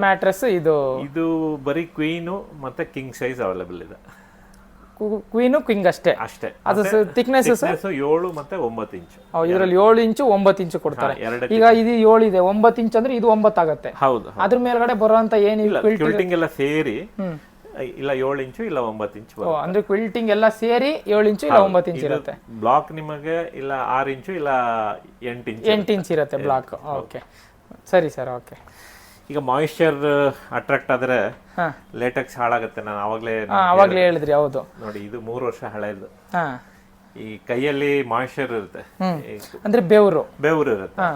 ಮ್ಯಾಟ್ರಸ್. ಇದು ಬರೀ ಕ್ವೀನು ಮತ್ತೆ ಕಿಂಗ್ ಸೈಜ್ ಅವೈಲೇಬಲ್ ಇದೆ. ಕ್ವೀನು ಕಿಂಗ್ ಅಷ್ಟೇ. ಅದು ಥಿಕ್ನೆಸ್ 7 ಮತ್ತೆ 9 ಇಂಚು. ಇದರಲ್ಲಿ 7 ಇಂಚು 9 ಇಂಚು ಕೊಡ್ತಾರೆ. ಈಗ ಇದು 7 ಇದೆ, 9 ಇಂಚ್ ಅಂದ್ರೆ ಇದು 9 ಆಗುತ್ತೆ. ಹೌದು, ಅದ್ರ ಮೇಲ್ಗಡೆ ಬರುವಂತ ಏನಿಲ್ಲ, ಕ್ವಿಲ್ಟಿಂಗ್ ಎಲ್ಲ ಸೇರಿ ಇಲ್ಲ 7 ಇಂಚು ಇಲ್ಲ 9 ಇಂಚು. ಅಂದ್ರೆ ಕ್ವಿಲ್ಟಿಂಗ್ ಎಲ್ಲ ಸೇರಿ 7 ಇಂಚು ಇಲ್ಲ 9 ಇಂಚು ಇರುತ್ತೆ. ಬ್ಲಾಕ್ ನಿಮಗೆ ಇಲ್ಲ 6 ಇಂಚು ಇಲ್ಲ 8 ಇಂಚ್ ಇರುತ್ತೆ ಬ್ಲಾಕ್. ಓಕೆ, ಸರಿ ಸರ್. ಓಕೆ, ಈಗ ಮಾಯಿಶ್ಚರ್ ಅಟ್ರಾಕ್ಟ್ ಆದ್ರೆ ಲೇಟೆಕ್ಸ್ ಹಾಳಾಗುತ್ತೆ. ನಾನು ಅವಾಗ್ಲೇ ಹೇಳಿದ್ರಿ. ಹೌದು ನೋಡಿ, ಇದು 3 ವರ್ಷ ಹಳೆಯದು. ಈ ಕೈಯಲ್ಲಿ ಮಾಯಿಶ್ಚರ್ ಇರುತ್ತೆ, ಅಂದ್ರೆ ಬೆವರು ಇರುತ್ತೆ,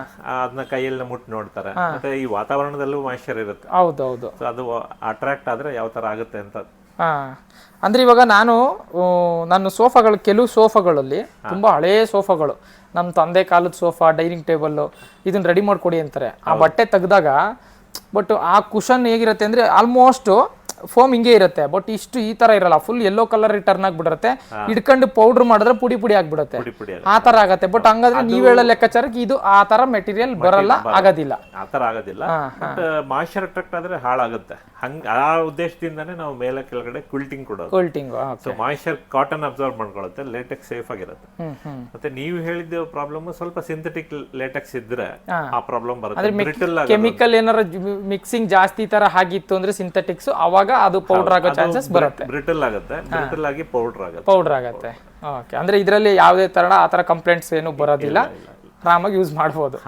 ಅದನ್ನ ಕೈಯಲ್ಲಿ ಮುಟ್ಟು ನೋಡ್ತಾರೆ. ಮತ್ತೆ ಈ ವಾತಾವರಣದಲ್ಲೂ ಮಾಯಿಶ್ಚರ್ ಇರುತ್ತೆ. ಹೌದೌದು, ಅದು ಅಟ್ರಾಕ್ಟ್ ಆದ್ರೆ ಯಾವ ತರ ಆಗುತ್ತೆ ಅಂತ. ಅಂದ್ರೆ ಇವಾಗ ನನ್ನ ಸೋಫಾಗಳು, ಕೆಲವು ಸೋಫಾಗಳಲ್ಲಿ ತುಂಬಾ ಹಳೇ ಸೋಫಾಗಳು, ನಮ್ಮ ತಂದೆ ಕಾಲದ ಸೋಫಾ, ಡೈನಿಂಗ್ ಟೇಬಲ್, ಇದನ್ನ ರೆಡಿ ಮಾಡ್ಕೊಡಿ ಅಂತಾರೆ. ಆ ಬಟ್ಟೆ ತೆಗ್ದಾಗ ಬಟ್ ಆ ಕುಷನ್ ಹೇಗಿರುತ್ತೆ ಅಂದ್ರೆ ಆಲ್ಮೋಸ್ಟ್ ಫೋಮ್ ಹಿಂಗೆ ಇರುತ್ತೆ, ಬಟ್ ಇಷ್ಟು ಈ ತರ ಇರಲ್ಲ, ಫುಲ್ ಯೆಲ್ಲೋ ಕಲರ್ ಟರ್ನ್ ಆಗ್ಬಿಡುತ್ತೆ. ಹಿಡ್ಕೊಂಡು ಪೌಡರ್ ಮಾಡಿದ್ರೆ ಪುಡಿ ಆಗ್ಬಿಡುತ್ತೆ, ಆ ತರ ಆಗತ್ತೆ. ಬಟ್ ಹಂಗಾದ್ರೆ ನೀವ್ ಹೇಳೋ ಲೆಕ್ಕಾಚಾರಕ್ಕೆ ಇದು ಆ ತರ ಮೆಟೀರಿಯಲ್ ಆಗೋದಿಲ್ಲ. ಬಟ್ ಮಾಯಿಶ್ಚರ್ ಅಟ್ರಾಕ್ಟ್ ಆದ್ರೆ ಹಾಳಾಗುತ್ತೆ. ಆ ಉದ್ದೇಶದಿಂದಾನೇ ನಾವು ಮೇಲೆ ಕೆಳಗಡೆ ಕ್ವಿಲ್ಟಿಂಗ್ ಕೊಡೋದು. ಮಾಯಿಶ್ಚರ್ ಕಾಟನ್ ಅಬ್ಸರ್ವ್ ಮಾಡ್ಕೊಳ್ಳುತ್ತೆ, ಲೇಟೆಕ್ಸ್ ಸೇಫ್ ಆಗಿರುತ್ತೆ. ಮತ್ತೆ ನೀವು ಹೇಳಿದ ಪ್ರಾಬ್ಲಮ್ ಸ್ವಲ್ಪ ಸಿಂಥೆಟಿಕ್ ಲೇಟೆಕ್ಸ್ ಇದ್ರೆ ಆ ಪ್ರಾಬ್ಲಮ್ ಬರುತ್ತೆ. ಕೆಮಿಕಲ್ ಏನಾರ ಮಿಕ್ಸಿಂಗ್ ಜಾಸ್ತಿ ತರ ಆಗಿತ್ತು ಅಂದ್ರೆ ಸಿಂಥೆಟಿಕ್ಸ್, ಅವಾಗ ಅದು ಪೌಡರ್ ಆಗೋ ಚಾನ್ಸಸ್ ಬರುತ್ತೆ, ಬ್ರಿಟಲ್ ಆಗುತ್ತೆ, ಬ್ರಿಟಲ್ ಆಗಿ ಪೌಡರ್ ಆಗುತ್ತೆ. ಓಕೆ, ಅಂದ್ರೆ ಇದರಲ್ಲಿ ಯಾವುದೇ ತರ ಆ ತರ ಕಂಪ್ಲೇಂಟ್ಸ್ ಏನು ಬರೋದಿಲ್ಲ, ಆರಾಮಾಗಿ ಯೂಸ್ ಮಾಡಬಹುದು.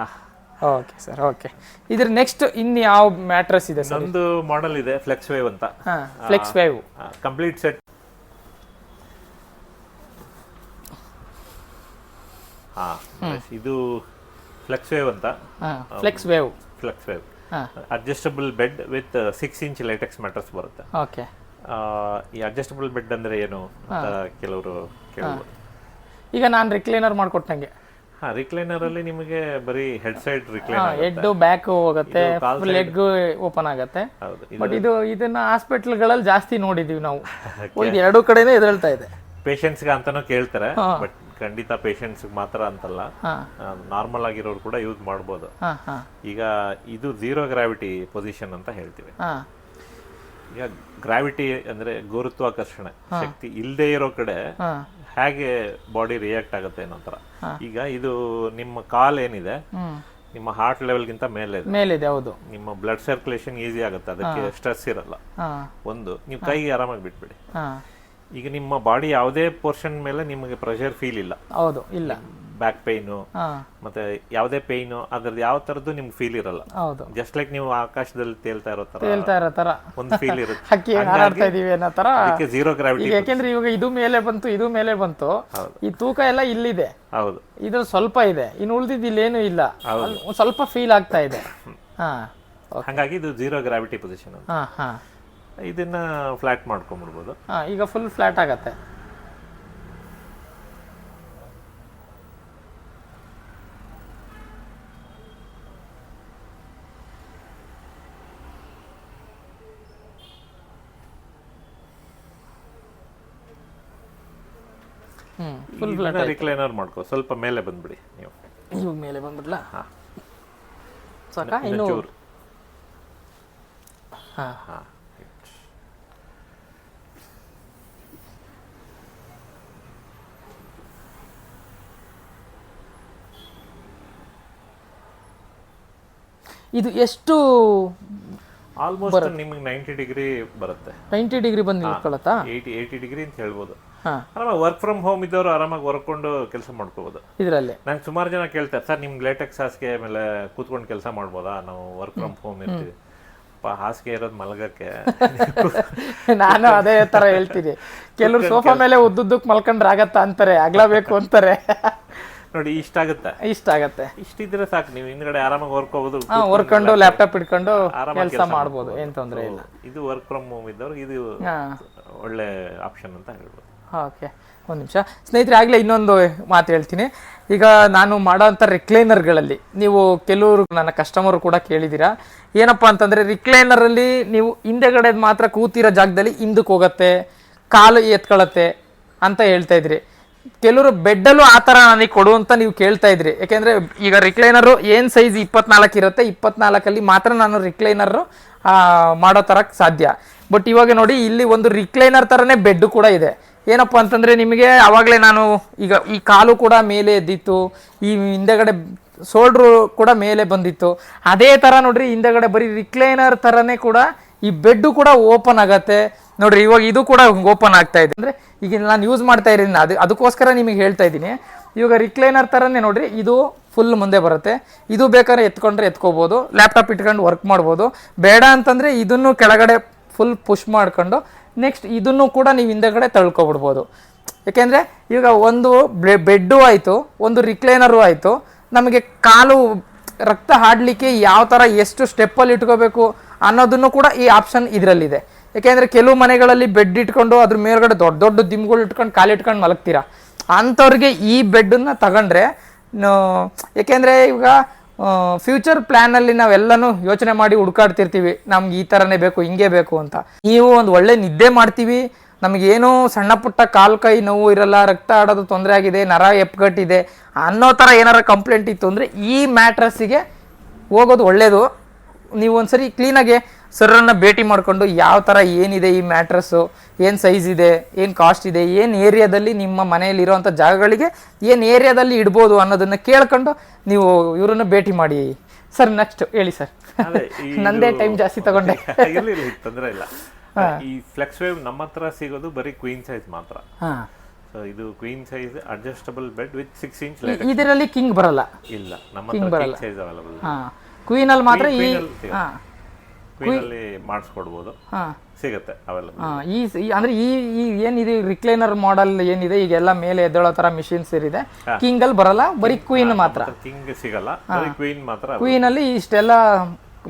Okay sir. ಓಕೆ, ಇದ್ರ ನೆಕ್ಸ್ಟ್ ಇನ್ನು ಯಾವ ಮ್ಯಾಟ್ರಸ್ ಇದೆ ಸರ್? ಒಂದು ಮಾಡೆಲ್ ಇದೆ ಫ್ಲೆಕ್ಸ್ ವೇವ್ ಅಂತ. Flex wave complete set. ಇದು ಫ್ಲೆಕ್ಸ್ ವೇವ್ ಅಂತ. Flex wave. Flex wave adjustable bed with 6 inch LaTeX mattress ಬರುತ್ತೆ. ಓಕೆ. ಈ ಅಡ್ಜಸ್ಟಬಲ್ ಬೆಡ್ ಅಂದ್ರೆ ಏನು ಅಂತ ಕೆಲವರು ಕೇಳ್ಬೋದು. ಈಗ ನಾನು ರಿಕ್ಲೈನರ್ ಮಾಡ್ಕೊಟ್ಟಂಗೆ. ರಿಕ್ಲೈನರ್ ಅಲ್ಲಿ ನಿಮಗೆ ಬರೀ head side recliner, head back ಹೋಗುತ್ತೆ, ಲೆಗ್ ಓಪನ್ ಆಗುತ್ತೆ. ಬಟ್ ಇದನ್ನ ಹಾಸ್ಪಿಟಲ್ಗಳಲ್ಲಿ ಜಾಸ್ತಿ ನೋಡಿದೀವಿ ನಾವು. ಎರಡು ಕಡೆನೇ ಎದುಳ್ತಾ ಇದೆ. ಪೇಷಂಟ್ಸ್ಗೆ ಅಂತಾನು ಕೇಳ್ತಾರೆ, ಬಟ್ ಖಂಡಿತ ಪೇಷಂಟ್ಸ್ ಮಾತ್ರ ಅಂತಲ್ಲ, ನಾರ್ಮಲ್ ಆಗಿರೋರು ಕೂಡ ಯೂಸ್ ಮಾಡ್ಬೋದು. ಈಗ ಇದು 0 ಗ್ರಾವಿಟಿ ಪೊಸಿಷನ್ ಅಂತ ಹೇಳ್ತೀವಿ. ಈಗ ಗ್ರಾವಿಟಿ ಅಂದ್ರೆ ಗುರುತ್ವಾಕರ್ಷಣೆ ಶಕ್ತಿ ಇಲ್ಲದೆ ಇರೋ ಕಡೆ ಹೇಗೆ ಬಾಡಿ ರಿಯಾಕ್ಟ್ ಆಗುತ್ತೆ ಅನ್ನೋ ತರ. ಈಗ ಇದು ನಿಮ್ಮ ಕಾಲ್ ಏನಿದೆ ನಿಮ್ಮ ಹಾರ್ಟ್ ಲೆವೆಲ್ಗಿಂತ ಮೇಲಿದೆ. ಹೌದು. ನಿಮ್ಮ ಬ್ಲಡ್ ಸರ್ಕ್ಯುಲೇಷನ್ ಈಸಿ ಆಗುತ್ತೆ, ಅದಕ್ಕೆ ಸ್ಟ್ರೆಸ್ ಇರಲ್ಲ. ಒಂದು ನೀವು ಕೈಗೆ ಆರಾಮಾಗಿ ಬಿಟ್ಬಿಡಿ. ಈಗ ನಿಮ್ಮ ಬಾಡಿ ಯಾವುದೇ ಪೋರ್ಷನ್ ಮೇಲೆ ನಿಮಗೆ ಪ್ರೆಷರ್ ಫೀಲ್ ಇಲ್ಲ. ಹೌದು, ಇಲ್ಲ. ಬ್ಯಾಕ್ ಪೈನು ಮತ್ತೆ ಯಾವುದೇ ಪೈನು ಅದ್ರದ್ದು ಯಾವ ತರದ್ದು ನಿಮ್ಗೆ ಫೀಲ್ ಇರಲ್ಲ. ಜಸ್ಟ್ ಲೈಕ್ ನೀವು ಆಕಾಶದಲ್ಲಿ ತೇಲ್ತಾ ಇರೋ ತರ ಒಂದು ಫೀಲ್ ಇರುತ್ತೆ. 0 ಗ್ರಾವಿಟಿ. ಯಾಕೆಂದ್ರೆ ಇವಾಗ ಇದು ಮೇಲೆ ಬಂತು, ಈ ತೂಕ ಎಲ್ಲ ಇಲ್ಲಿದೆ. ಹೌದು, ಇದು ಸ್ವಲ್ಪ ಇದೆ, ಇನ್ನು ಉಳಿದಿದ್ದು ಇಲ್ಲೇನು ಇಲ್ಲ, ಸ್ವಲ್ಪ ಫೀಲ್ ಆಗ್ತಾ ಇದೆ. ಹಾಗಾಗಿ ಇದು 0 ಗ್ರಾವಿಟಿ ಪೊಸಿಷನ್. ಇದನ್ನ ಫ್ಲಾಟ್ ಮಾಡ್ಕೊಂಡ್ಬಿಡ್ಬೋದು. ಈಗ ಫುಲ್ ಫ್ಲಾಟ್ ಆಗತ್ತೆ. ಫುಲ್ ಫ್ಲಾಟ್ ರಿಕ್ಲೈನರ್ ಮಾಡ್ಕೋ. ಸ್ವಲ್ಪ ಮೇಲೆ ಬಂದ್ಬಿಡಿ ನೀವು. ಇವಾಗ ಮೇಲೆ ಬಂದ್ಬಿಡ್ಲಾ? ಸಾಕಾ? ಇನ್ನು ಇದು ಎಷ್ಟು? ಆಲ್ಮೋಸ್ಟ್ ನಿಮಗೆ 90 ಡಿಗ್ರಿ ಬರುತ್ತೆ. 90 ಡಿಗ್ರಿ ಬಂದು ನಿಲ್ಕೊಳ್ಳುತ್ತಾ? 80 ಡಿಗ್ರಿ ಅಂತ ಹೇಳ್ಬೋದು. ಆರಾಮಾಗಿ ವರ್ಕ್ ಫ್ರಮ್ ಹೋಮ್ ಇದ್ದವರು ಆರಾಮಾಗಿ ಹೊರ್ಕೊಂಡು ಕೆಲಸ ಮಾಡ್ಕೋಬಹುದು ಇದರಲ್ಲಿ. ನಂಗೆ ಸುಮಾರು ಜನ ಕೇಳ್ತಾರೆ, ಸರ್ ನಿಮ್ಗೆ ಲೇಟೆಕ್ಸ್ ಹಾಸಿಗೆ ಮೇಲೆ ಕೂತ್ಕೊಂಡು ಕೆಲಸ ಮಾಡ್ಬೋದಾ, ನಾವು ವರ್ಕ್ ಫ್ರಮ್ ಹೋಮ್ ಇರ್ತೀವಿ. ಹಾಸಿಗೆ ಇರೋದು ಮಲಗಕ್ಕೆ. ನಾನು ಅದೇ ತರ ಹೇಳ್ತೀನಿ. ಕೆಲವರು ಸೋಫಾ ಮೇಲೆ ಉದ್ದುದ್ದಕ್ಕೆ ಮಲ್ಕೊಂಡ್ರೆ ಆಗತ್ತಾ ಅಂತಾರೆ, ಆಗ್ಲಬೇಕು ಅಂತಾರೆ. ನೋಡಿ ಇಷ್ಟಾಗತ್ತೆ, ಇಷ್ಟಿದ್ರೆ ಸಾಕು. ನೀವು ಹಿಂದ್ಗಡೆ ಆರಾಮಾಗಿ ಹೊರ್ಕೊಂಡು ಲ್ಯಾಪ್ಟಾಪ್ ಇಟ್ಕೊಂಡು ಕೆಲಸ ಮಾಡ್ಬೋದು, ಏನ್ ತೊಂದರೆ ಇಲ್ಲ. ಇದು ವರ್ಕ್ ಫ್ರಮ್ ಹೋಮ್ ಇದ್ದವ್ರಿಗೆ ಇದು ಒಳ್ಳೆ ಆಪ್ಷನ್ ಅಂತ ಹೇಳ್ಬೋದು. ಓಕೆ, ಒಂದು ನಿಮಿಷ ಸ್ನೇಹಿತರೆ, ಆಗಲೇ ಇನ್ನೊಂದು ಮಾತು ಹೇಳ್ತೀನಿ. ಈಗ ನಾನು ಮಾಡೋಂಥ ರಿಕ್ಲೈನರ್ಗಳಲ್ಲಿ ನೀವು ಕೆಲವರು ನನ್ನ ಕಸ್ಟಮರು ಕೂಡ ಕೇಳಿದ್ದೀರಾ, ಏನಪ್ಪ ಅಂತಂದರೆ ರಿಕ್ಲೈನರಲ್ಲಿ ನೀವು ಹಿಂದೆಗಡೆ ಮಾತ್ರ ಕೂತಿರೋ ಜಾಗದಲ್ಲಿ ಹಿಂದಕ್ಕೆ ಹೋಗುತ್ತೆ, ಕಾಲು ಎತ್ಕೊಳ್ಳುತ್ತೆ ಅಂತ ಹೇಳ್ತಾ ಇದ್ರಿ. ಕೆಲವರು ಬೆಡ್ಡಲ್ಲೂ ಆ ಥರ ನನಗೆ ಕೊಡು ಅಂತ ನೀವು ಕೇಳ್ತಾ ಇದ್ರಿ. ಯಾಕೆಂದರೆ ಈಗ ರಿಕ್ಲೈನರು ಏನು ಸೈಜ್ 24 ಇರುತ್ತೆ, 24ಅಲ್ಲಿ ಮಾತ್ರ ನಾನು ರಿಕ್ಲೈನರು ಮಾಡೋ ಥರಕ್ಕೆ ಸಾಧ್ಯ. ಬಟ್ ಇವಾಗ ನೋಡಿ, ಇಲ್ಲಿ ಒಂದು ರಿಕ್ಲೈನರ್ ಥರನೇ ಬೆಡ್ಡು ಕೂಡ ಇದೆ. ಏನಪ್ಪ ಅಂತಂದರೆ ನಿಮಗೆ ಆವಾಗಲೇ ನಾನು ಈಗ ಈ ಕಾಲು ಕೂಡ ಮೇಲೆ ಎದ್ದಿತ್ತು, ಈ ಹಿಂದೆಗಡೆ ಶೋಲ್ಡ್ರು ಕೂಡ ಮೇಲೆ ಬಂದಿತ್ತು. ಅದೇ ಥರ ನೋಡ್ರಿ, ಹಿಂದೆಗಡೆ ಬರೀ ರಿಕ್ಲೈನರ್ ಥರನೇ ಕೂಡ ಈ ಬೆಡ್ಡು ಕೂಡ ಓಪನ್ ಆಗತ್ತೆ ನೋಡ್ರಿ. ಇವಾಗ ಇದು ಕೂಡ ಓಪನ್ ಆಗ್ತಾ ಇದೆ. ಅಂದರೆ ಈಗ ನಾನು ಯೂಸ್ ಮಾಡ್ತಾ ಇದ್ದೀನಿ, ಅದಕ್ಕೋಸ್ಕರ ನಿಮಗೆ ಹೇಳ್ತಾ ಇದ್ದೀನಿ. ಇವಾಗ ರಿಕ್ಲೈನರ್ ಥರನೇ ನೋಡ್ರಿ, ಇದು ಫುಲ್ ಮುಂದೆ ಬರುತ್ತೆ. ಇದು ಬೇಕಾದ್ರೆ ಎತ್ಕೊಂಡ್ರೆ ಎತ್ಕೋಬೋದು, ಲ್ಯಾಪ್ಟಾಪ್ ಇಟ್ಕೊಂಡು ವರ್ಕ್ ಮಾಡ್ಬೋದು. ಬೇಡ ಅಂತಂದರೆ ಇದನ್ನು ಕೆಳಗಡೆ ಫುಲ್ ಪುಷ್ ಮಾಡ್ಕೊಂಡು ನೆಕ್ಸ್ಟ್ ಇದನ್ನು ಕೂಡ ನೀವು ಹಿಂದೆಗಡೆ ತಳ್ಕೊಬಿಡ್ಬೋದು. ಯಾಕೆಂದರೆ ಈಗ ಒಂದು ಬೆಡ್ಡು ಆಯಿತು, ಒಂದು ರಿಕ್ಲೈನರು ಆಯಿತು. ನಮಗೆ ಕಾಲು ರಕ್ತ ಹಾಡಲಿಕ್ಕೆ ಯಾವ ಥರ ಎಷ್ಟು ಸ್ಟೆಪ್ಪಲ್ಲಿ ಇಟ್ಕೋಬೇಕು ಅನ್ನೋದನ್ನು ಕೂಡ ಈ ಆಪ್ಷನ್ ಇದರಲ್ಲಿದೆ. ಯಾಕೆಂದರೆ ಕೆಲವು ಮನೆಗಳಲ್ಲಿ ಬೆಡ್ ಇಟ್ಕೊಂಡು ಅದ್ರ ಮೇಲ್ಗಡೆ ದೊಡ್ಡ ದೊಡ್ಡ ದಿಮ್ಗಳು ಇಟ್ಕೊಂಡು ಕಾಲಿಟ್ಕೊಂಡು ಮಲಗ್ತೀರಾ, ಅಂಥವ್ರಿಗೆ ಈ ಬೆಡ್ಡನ್ನು ತಗೊಂಡ್ರೆ. ಯಾಕೆಂದರೆ ಇವಾಗ ಫ್ಯೂಚರ್ ಪ್ಲ್ಯಾನಲ್ಲಿ ನಾವೆಲ್ಲನೂ ಯೋಚನೆ ಮಾಡಿ ಹುಡ್ಕಾಡ್ತಿರ್ತೀವಿ, ನಮ್ಗೆ ಈ ಥರನೇ ಬೇಕು, ಹಿಂಗೆ ಬೇಕು ಅಂತ. ನೀವು ಒಂದು ಒಳ್ಳೆ ನಿದ್ದೆ ಮಾಡ್ತೀವಿ, ನಮಗೇನು ಸಣ್ಣ ಪುಟ್ಟ ಕಾಲು ಕೈ ನೋವು ಇರಲ್ಲ, ರಕ್ತ ಆಡೋದು ತೊಂದರೆ ಆಗಿದೆ, ನರ ಎಪ್ಗಟ್ಟಿದೆ ಅನ್ನೋ ಥರ ಏನಾರ ಕಂಪ್ಲೇಂಟ್ ಇತ್ತು ಅಂದರೆ ಈ ಮ್ಯಾಟ್ರಸ್ಸಿಗೆ ಹೋಗೋದು ಒಳ್ಳೆಯದು. ನೀವು ಒಂದ್ಸರಿ ಕ್ಲೀನಾಗೆ ಸರ್ರನ್ನು ಭೇಟಿ ಮಾಡಿಕೊಂಡು ಯಾವ ಥರ ಏನಿದೆ ಈ ಮ್ಯಾಟ್ರಸ್ಸು, ಏನು ಸೈಜ್ ಇದೆ, ಏನು ಕಾಸ್ಟ್ ಇದೆ, ಏನು ಏರಿಯಾದಲ್ಲಿ ನಿಮ್ಮ ಮನೆಯಲ್ಲಿರೋವಂಥ ಜಾಗಗಳಿಗೆ ಏನು ಏರಿಯಾದಲ್ಲಿ ಇಡ್ಬೋದು ಅನ್ನೋದನ್ನು ಕೇಳ್ಕೊಂಡು ನೀವು ಇವರನ್ನು ಭೇಟಿ ಮಾಡಿ. ಸರ್ ನೆಕ್ಸ್ಟ್ ಹೇಳಿ ಸರ್, ನಂದೇ ಟೈಮ್ ಜಾಸ್ತಿ ತಗೊಂಡೆ. ತೊಂದರೆ ಇಲ್ಲ. ಈ ಫ್ಲೆಕ್ಸ್ ವೇವ್ ನಮ್ಮ ಹತ್ರ ಸಿಗೋದು ಬರೀ ಕ್ವೀನ್ ಸೈಜ್ ಮಾತ್ರ. ಇದು queen size adjustable bed with 6 inch. ಇದರಲ್ಲಿ ಕಿಂಗ್ ಬರಲ್ಲ? ಇಲ್ಲ, ನಮ್ಮ ಹತ್ರ ಕಿಂಗ್ ಸೈಜ್ ಅವೈಲೇಬಲ್. ಕ್ವೀನ್ ಅಲ್ಲಿ ಮಾತ್ರ ಈ ಕ್ವೀನ್ ಅಲ್ಲಿ ಮಾಡಿಸ್ಕೊಡ್ಬೋದು, ಸಿಗುತ್ತೆ ಅವೆಲ್ಲ. ಅಂದ್ರೆ ಈ ಏನಿದೆ ರಿಕ್ಲೈನರ್ ಮಾಡೆಲ್ ಏನಿದೆ ಈಗೆಲ್ಲ ಮೇಲೆ ಎದ್ದೇಳೋ ತರ ಮಿಷಿನ್ಸ್ ಇದೆ, ಕಿಂಗ್ ಅಲ್ಲಿ ಬರಲ್ಲ, ಬರೀ ಕ್ವೀನ್ ಮಾತ್ರ. ಕಿಂಗ್ ಸಿಗಲ್ಲ, ಬರೀ ಕ್ವೀನ್ ಮಾತ್ರ. ಕ್ವೀನ್ ಅಲ್ಲಿ ಇಷ್ಟೆಲ್ಲ